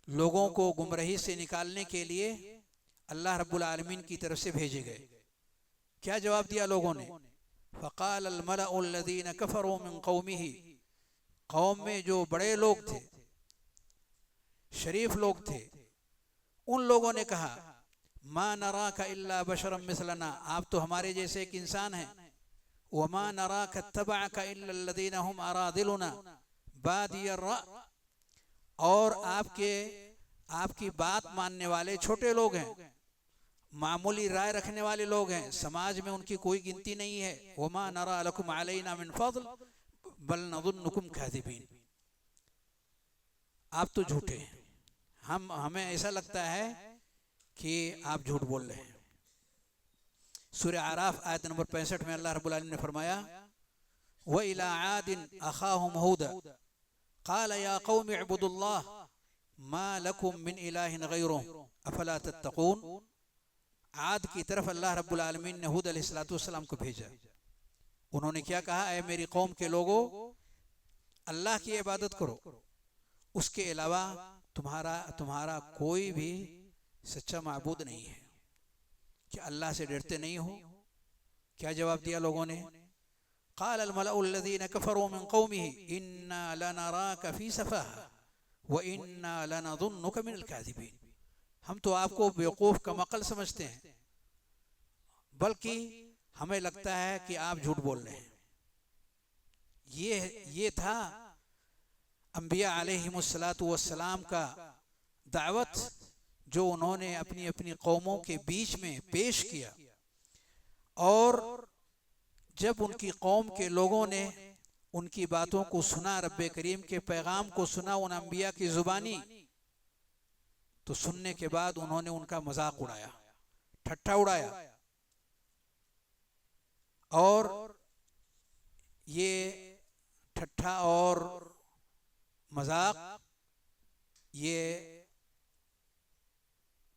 लोगों को गुमराही से निकालने के लिए अल्लाह रब्बुल आलमीन की तरफ से भेजे गए। क्या जवाब दिया लोगों ने? फ़क़ाल अल मलअु अल्लज़ीना कफ़रू मिन क़ौमिही, कौम में जो बड़े लोग थे, शरीफ लोग थे, उन लोगों ने कहा, मा नराका इल्ला बशरम मिसलना, आप तो हमारे जैसे एक इंसान हैं। वमा नराका तबअका इल्ला अल्लज़ीना हुम अरादिलुना बादियर राय, और आपकी बात मानने वाले छोटे लोग हैं, मामूली राय रखने वाले लोग हैं, समाज में उनकी कोई गिनती नहीं है। वमा नरा लकुम अलैना मिन फज़ल बल नज़ुन्नुकुम काज़िबीन, आप तो झूठे हैं, हमें ऐसा लगता है कि आप झूठ बोल रहे हैं। सूरह आराफ आयत नंबर 65 में अल्लाह रब्बुल आलमीन ने फरमाया, व इला आदिन अखाहुम हूदा क़ाल या क़ौम इअ्बुदुल्लाह मा लकुम मिन इलाहिन गैरुहु अफला तत्तक़ून। आद की तरफ अल्लाह रब्बुल आलमीन ने हूद अलैहिस्सलातु वस्सलाम को भेजा। उन्होंने क्या कहा, ऐ मेरी कौम के लोगों, अल्लाह की इबादत करो, उसके अलावा तुम्हारा कोई भी सच्चा माबूद नहीं है। क्या अल्लाह से डरते नहीं हो? क्या जवाब दिया लोगों ने? क़ाल अल मलअु अल्लज़ीना कफ़रू मिन क़ौमिही इन्ना लनराका फ़ी सफ़ाहा व इन्ना लनज़ुन्नुका मिनल काज़िबीन। हम तो आपको बेवकूफ़ कमअक़ल समझते हैं, बल्कि हमें लगता है कि आप झूठ बोल रहे हैं। ये था अंबिया अलैहिमुस्सलातु वस्सलाम का दावत, जो उन्होंने अपनी अपनी कौमों के बीच में पेश किया। और जब उनकी कौम के लोगों ने उनकी बातों को सुना, रब्बे करीम के पैगाम को सुना उन अंबिया की ज़ुबानी, तो सुनने के बाद उन्होंने उनका मजाक उड़ाया, ठट्ठा उड़ाया। और ये ठट्ठा और मजाक ये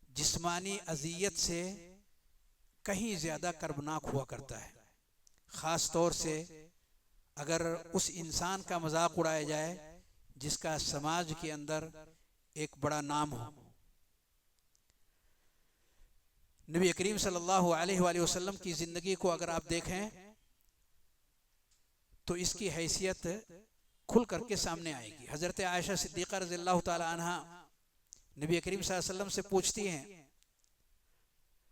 जिस्मानी अजियत से कहीं ज़्यादा कर्बनाक हुआ करता है। ख़ास तौर से अगर उस इंसान का मजाक उड़ाया जाए जिसका समाज के अंदर एक बड़ा नाम हो। नबी करीम सल्लल्लाहु अलैहि वसल्लम की ज़िंदगी को अगर आप देखें तो इसकी हैसियत खुल करके सामने आएगी। हज़रत आयशा सिद्दीक़ा रज़ियल्लाहु ताला अन्हा नबी करीम सल्लल्लाहु अलैहि वसल्लम से पूछती हैं,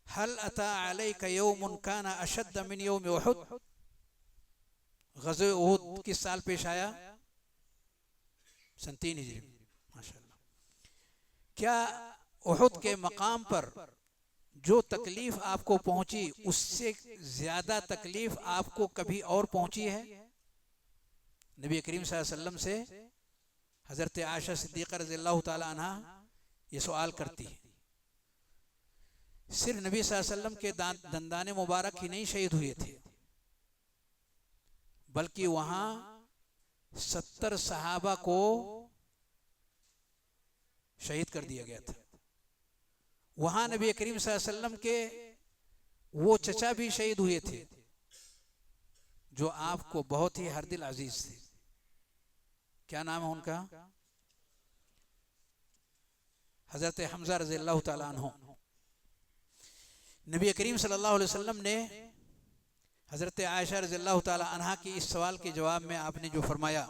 हल अता अलैका यौमुन काना अशद्द मिन यौम उहुद। ग़ज़वे उहुद किस साल पेश आया? 3 हिजरी। माशाअल्लाह। क्या उहुद के मकाम पर जो तकलीफ आपको पहुंची उससे ज्यादा तकलीफ आपको कभी और पहुंची है? नबी करीम सल्लल्लाहु अलैहि वसल्लम से हज़रत आयशा सिद्दीक़ा रज़ियल्लाहु ताला अन्हा ये सवाल करती है। सिर्फ नबी सल्लल्लाहु अलैहि वसल्लम के दंदाने मुबारक ही नहीं शहीद हुए थे, बल्कि वहां 70 सहाबा को शहीद कर दिया गया था। वहां नबी करीम सल्लल्लाहु अलैहि वसल्लम के वो चचा भी शहीद हुए थे जो आपको बहुत ही हर दिल अजीज थे। क्या नाम है उनका? हजरत हमजा रज़ियल्लाहु ताला अन्हु। नबी करीम सल्लल्लाहु अलैहि वसल्लम ने हजरत आयशा रज़ियल्लाहु ताला अन्हा की इस सवाल के जवाब में आपने जो फरमाया,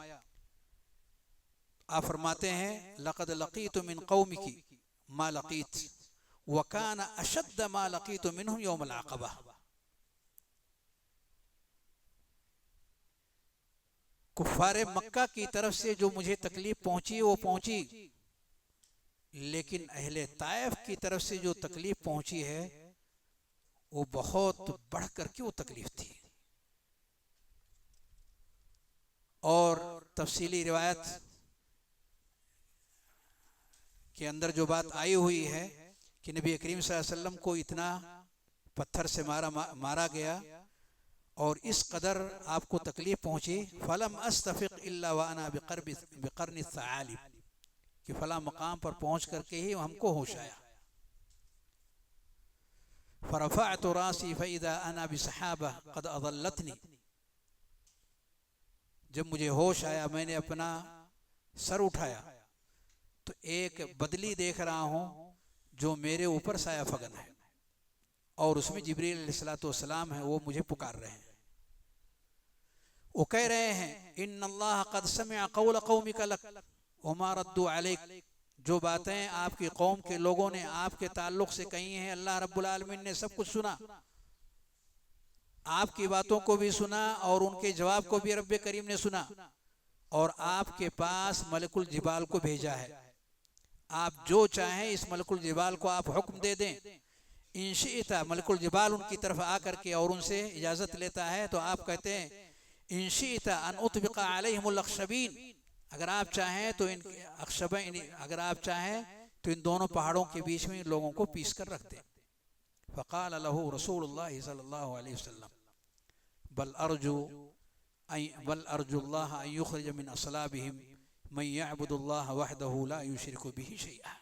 आप फरमाते हैं, लक़द लक़ीतु मिन क़ौमिकी मा लक़ीत व काना अशद्द मा लक़ीतु मिनहुम यौमल अक़बा। कुफ़ारे मक्का की तरफ से जो मुझे तकलीफ पहुंची वो पहुंची, लेकिन अहले ताइफ की तरफ से जो तकलीफ पहुंची है वो बहुत बढ़ कर के वो तकलीफ थी। और तफसीली रिवायत के अंदर जो बात आई हुई है कि नबी करीम सल्लल्लाहु अलैहि वसल्लम को इतना पत्थर से मारा गया और इस कदर आपको तकलीफ पहुंची, फलम अस्तफ़िक़ इल्ला व अना बिक़र्नि सआलिब, कि फला मकाम पर पहुंच करके ही हमको होश आया। फ़रफ़अतु रासी फ़इज़ा अना बिसहाबा क़द अज़ल्लतनी, जब मुझे होश आया मैंने अपना सर उठाया तो एक बदली देख रहा हूं जो मेरे ऊपर साया फगन है और उसमें जिब्रील अलैहिस्सलातु वस्सलाम है, वो मुझे पुकार रहे हैं। वो कह रहे हैं, इन्नल्लाह क़द समिअ क़ौल क़ौमिका लक व मा रद्दू अलैक, जो बातें आपकी कौम के लोगों ने आपके ताल्लुक से कही हैं अल्लाह रब्बुल आलमीन ने सब कुछ सुना। आपकी बातों को भी सुना और उनके जवाब को भी रब्बे करीम ने सुना और आपके पास मलकुल जिबाल को भेजा है। आप जो चाहें इस मलकुल जिबाल को आप हुक्म दे दें, इंशिता मलकुल जबाल उनकी तरफ आकर के और उनसे इजाज़त लेता है तो आप कहते हैं इंशिता अन उतबिका अलैहिमुल अख्शबीन, अगर आप चाहें तो इन अख्शबैन, अगर आप चाहें तो इन दोनों पहाड़ों के बीच में इन लोगों को पीस कर रख दें। फ़क़ाल लहू रसूलुल्लाह सल्लल्लाहु अलैहि वसल्लम बल अर्जुल्लाह अन युख़रिज मिन अस्लाबिहिम मन यअबुदुल्लाह वहदहू ला युशरिकु बिही शैआ।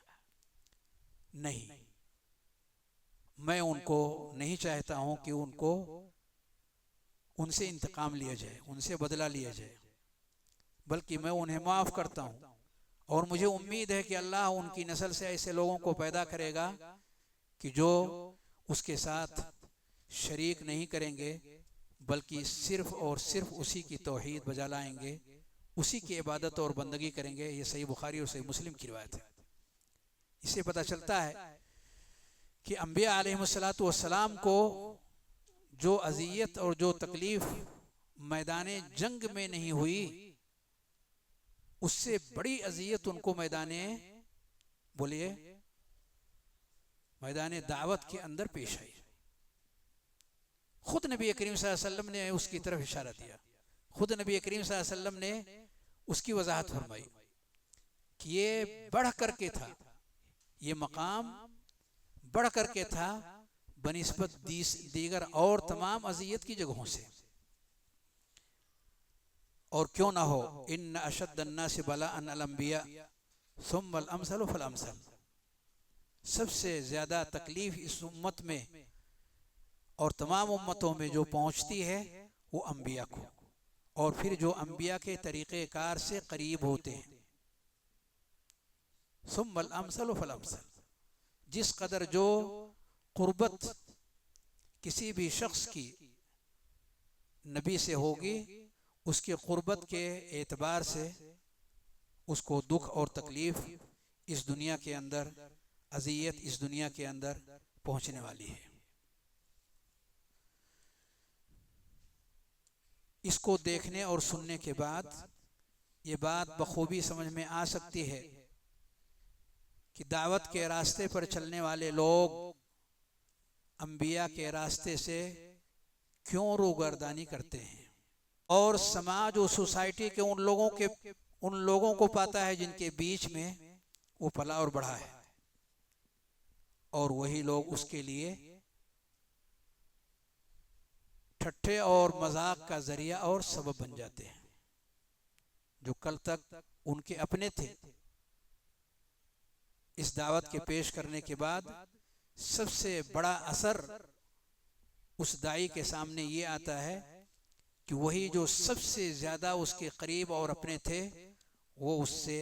नहीं, मैं उनको नहीं चाहता हूँ कि उनसे इंतकाम लिया जाए, उनसे बदला लिया जाए, बल्कि मैं उन्हें माफ़ करता हूँ और मुझे उम्मीद है कि अल्लाह उनकी नस्ल से ऐसे लोगों को पैदा करेगा कि जो उसके साथ शरीक नहीं करेंगे बल्कि सिर्फ़ और सिर्फ उसी की तौहीद बजा लाएंगे, उसी की इबादत और बंदगी करेंगे। ये सही बुखारी और सही मुस्लिम की रिवायत है। इससे पता चलता है कि अंबिया अलैहिमुस्सलातु वस्सलाम को जो अज़ियत और जो तकलीफ़ मैदान जंग में नहीं हुई, उससे बड़ी अज़ियत उनको मैदान दावत के अंदर पेश आई। खुद नबी करीम सल्लल्लाहु अलैहि वसल्लम ने उसकी तरफ इशारा दिया, खुद नबी करीम सल्लल्लाहु अलैहि वसल्लम ने उसकी वजाहत फरमाई कि ये बढ़ करके था, ये मकाम बढ़ करके था बनिस्बत दीगर और तमाम अज़ियत की जगहों से। और क्यों ना हो, इन्न अशद्दन्नासि बलाअन अल अंबिया सुम्मल अमसलु फल अमसल, सबसे ज़्यादा तकलीफ़ इस उम्मत में और तमाम उम्मतों में जो पहुँचती है वो अंबिया को, और फिर जो अंबिया के तरीक़ेकार से करीब होते हैं। सुम्मल अमसल फल अमसल, जिस कदर जो क़ुर्बत किसी भी शख्स की नबी से होगी, उसकी क़ुर्बत के एतबार से उसको दुख और तकलीफ़ इस दुनिया के अंदर, अज़ियत इस दुनिया के अंदर पहुँचने वाली है। इसको देखने और सुनने के बाद ये बात बखूबी समझ में आ सकती है कि दावत के रास्ते पर चलने वाले लोग अंबिया के रास्ते से क्यों रूगर्दानी करते हैं, और समाज और सोसाइटी के उन लोगों को पाता है जिनके बीच में वो पला और बढ़ा है, और वही लोग उसके लिए ठट्ठे और मजाक का जरिया और सबब बन जाते हैं। जो कल तक उनके अपने थे, इस दावत के पेश करने के बाद सबसे बड़ा असर उस दाई के सामने ये आता है कि वही जो सबसे ज़्यादा उसके करीब और अपने थे, वो उससे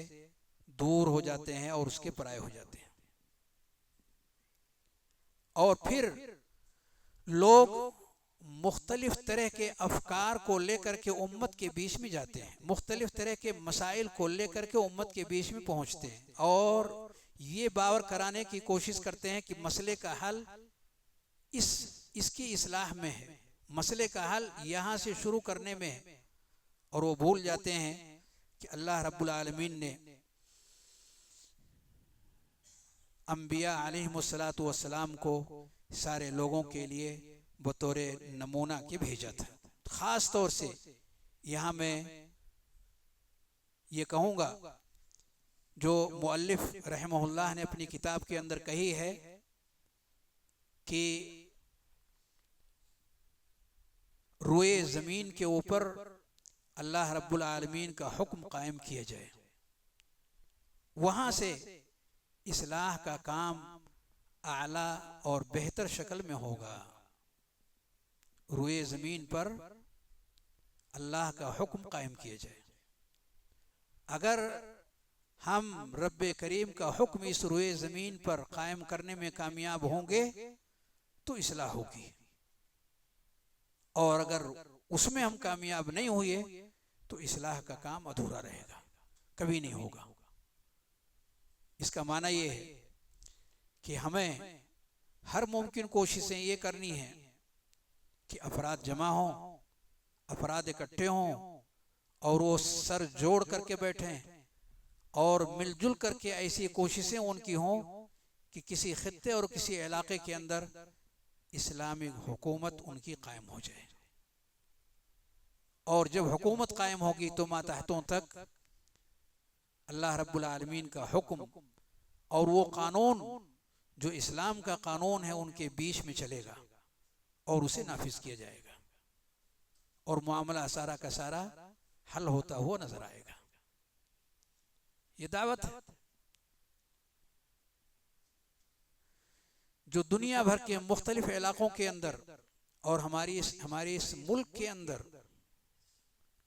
दूर हो जाते हैं और उसके पराये हो जाते हैं। और फिर लोग मुख्तलिफ तरह के अफकार को लेकर के उम्मत के बीच में जाते हैं, मुख्तलिफ तरह के मसाइल को लेकर के उम्मत के बीच में पहुंचते हैं, और ये बावर कराने की कोशिश करते हैं कि मसले का हल इसकी इस्लाह में है, मसले का हल यहाँ से शुरू करने में है। और वो भूल जाते हैं कि अल्लाह रब्बुल आलमीन ने अंबिया अलैहिमुस्सलातु वस्सलाम को सारे लोगों के लिए बतौर नमूना के भेजा था। ख़ास तौर से यहाँ मैं ये कहूँगा, जो मुअल्लिफ रहमहुल्लाह ने अपनी किताब के अंदर कही है कि रोए ज़मीन के ऊपर अल्लाह रब्बुल आलमीन का हुक्म कायम किया जाए, वहाँ से इस्लाह का काम आला और बेहतर शक्ल में होगा। रोए ज़मीन पर अल्लाह का हुक्म कायम किया जाए। अगर हम रब्बे करीम का हुक्म इस रोए ज़मीन पर कायम करने में कामयाब होंगे तो इस्लाह होगी, और अगर उसमें हम कामयाब नहीं हुए तो इस्लाह का काम अधूरा रहेगा, कभी नहीं होगा। इसका माना ये है कि हमें हर मुमकिन कोशिशें ये करनी है कि अफराद जमा हों, अफराद इकट्ठे हों, और वो सर जोड़ करके बैठें और मिलजुल करके ऐसी कोशिशें उनकी हों कि किसी खित्ते और किसी इलाके के अंदर इस्लामिक हुकूमत उनकी कायम हो जाए। और जब हुकूमत कायम होगी तो मातहतों तक अल्लाह रब्बुल आलमीन का हुक्म और वो कानून जो इस्लाम का कानून है उनके बीच में चलेगा और उसे नाफिज किया जाएगा और मामला सारा का सारा हल होता हुआ नजर आएगा। ये दावत है जो दुनिया भर के मुख्तलिफ इलाकों के अंदर और हमारे इस मुल्क के अंदर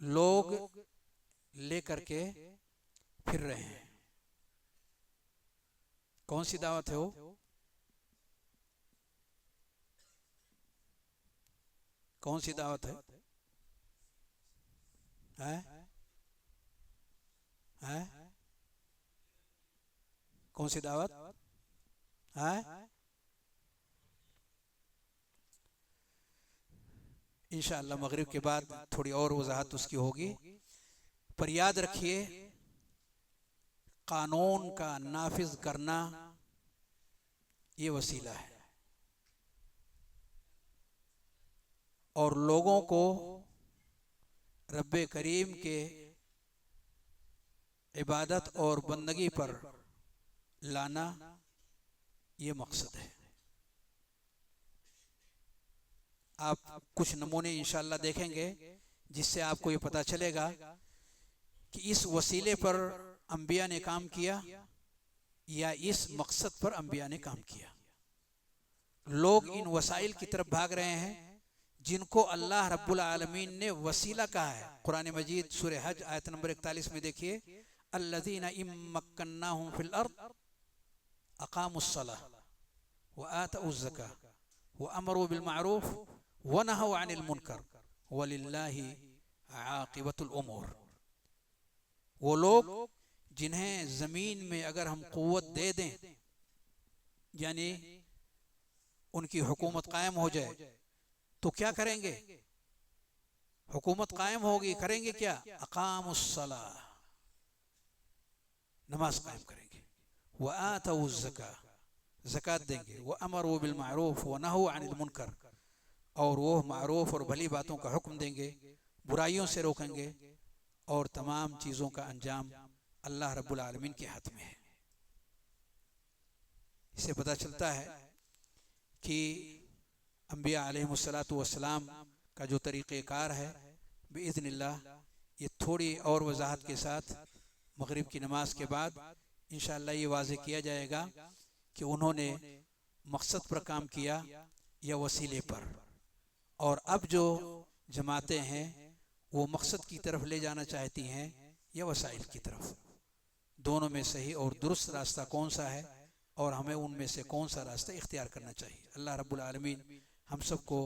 लोग लेकर के फिर रहे हैं। कौन सी दावत है वो? कौन सी दावत है? हैं? कौन सी दावत है? इंशाअल्लाह मगरिब के बाद थोड़ी और वजाहत उसकी होगी। पर याद रखिए, कानून का नाफिज करना ये वसीला है और लोगों को रब्बे करीम के इबादत और बंदगी पर लाना ये मकसद है। आप कुछ नमूने इंशाअल्लाह देखेंगे जिससे आपको ये पता चलेगा कि इस वसीले पर अंबिया ने काम किया या इस मकसद पर अंबिया ने काम किया। लोग इन वसाइल की तरफ भाग रहे हैं जिनको अल्लाह रब्बुल आलमीन ने वसीला कहा है। कुरान मजीद सूरह हज आयत नंबर 41 में देखिए, अल्लज़ीना इम्मक्कन्नाहुम फिल अर्द अक़ामुस्सलाह व आतउज़्ज़काह व अमरू बिल मारूफ व नहौ अनिल मुनकर वलिल्लाहि आक़िबतुल उमूर। वो लोग जिन्हें ज़मीन में अगर हम क़ुव्वत दे दें, यानी उनकी हुकूमत कायम हो जाए, तो क्या करेंगे? हुकूमत कायम होगी, करेंगे क्या? अक़ामुस्सलाह, नमाज कायम करेंगे। व आतउज़्ज़काह, ज़कात देंगे। व अमरू बिल मारूफ व नहौ अनिल मुनकर, और वो मारूफ और भली बातों का हुक्म देंगे, बुराइयों से रोकेंगे, और तमाम चीज़ों का अंजाम अल्लाह रब्बुल आलमीन के हाथ में है। इससे पता चलता है कि अंबिया अलैहिमुस्सलातु वस्सलाम का जो तरीक़ेकार है बिइज़्निल्लाह, ये थोड़ी और वजाहत के साथ मगरिब की नमाज के बाद इंशाअल्लाह ये वाज़े किया जाएगा कि उन्होंने मकसद पर काम किया या वसीले पर। और अब जो जमातें हैं वो मकसद की तरफ ले जाना चाहती हैं या वसाइल की तरफ। दोनों में सही और दुरुस्त रास्ता कौन सा है और हमें उनमें से कौन सा रास्ता इख्तियार करना चाहिए? अल्लाह रब्बुल आलमीन हम सबको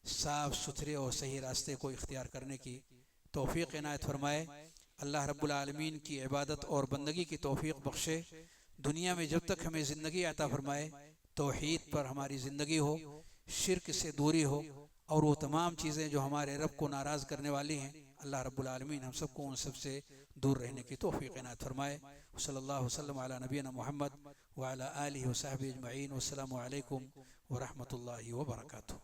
साफ़ सुथरे और सही रास्ते को इख्तियार करने की तौफ़ीक़ इनायत फरमाए। अल्लाह रब्बुल आलमीन की इबादत और बंदगी की तौफ़ीक़ बख्शे। दुनिया में जब तक हमें ज़िंदगी अता फरमाए तौहीद पर हमारी ज़िंदगी हो, शिर्क से दूरी हो, और वो तमाम चीज़ें जो हमारे रब को नाराज़ करने वाली हैं, अल्लाह रब्बुल आलमीन हम सबको उन सब से दूर रहने की तौफ़ीक़ इनायत फरमाए। सल्लल्लाहु वसल्लम अला नबीना मुहम्मद व अला आलिहि व सहबिहि अजमईन। वस्सलामु अलैकुम व रहमतुल्लाहि व बरकातुहू।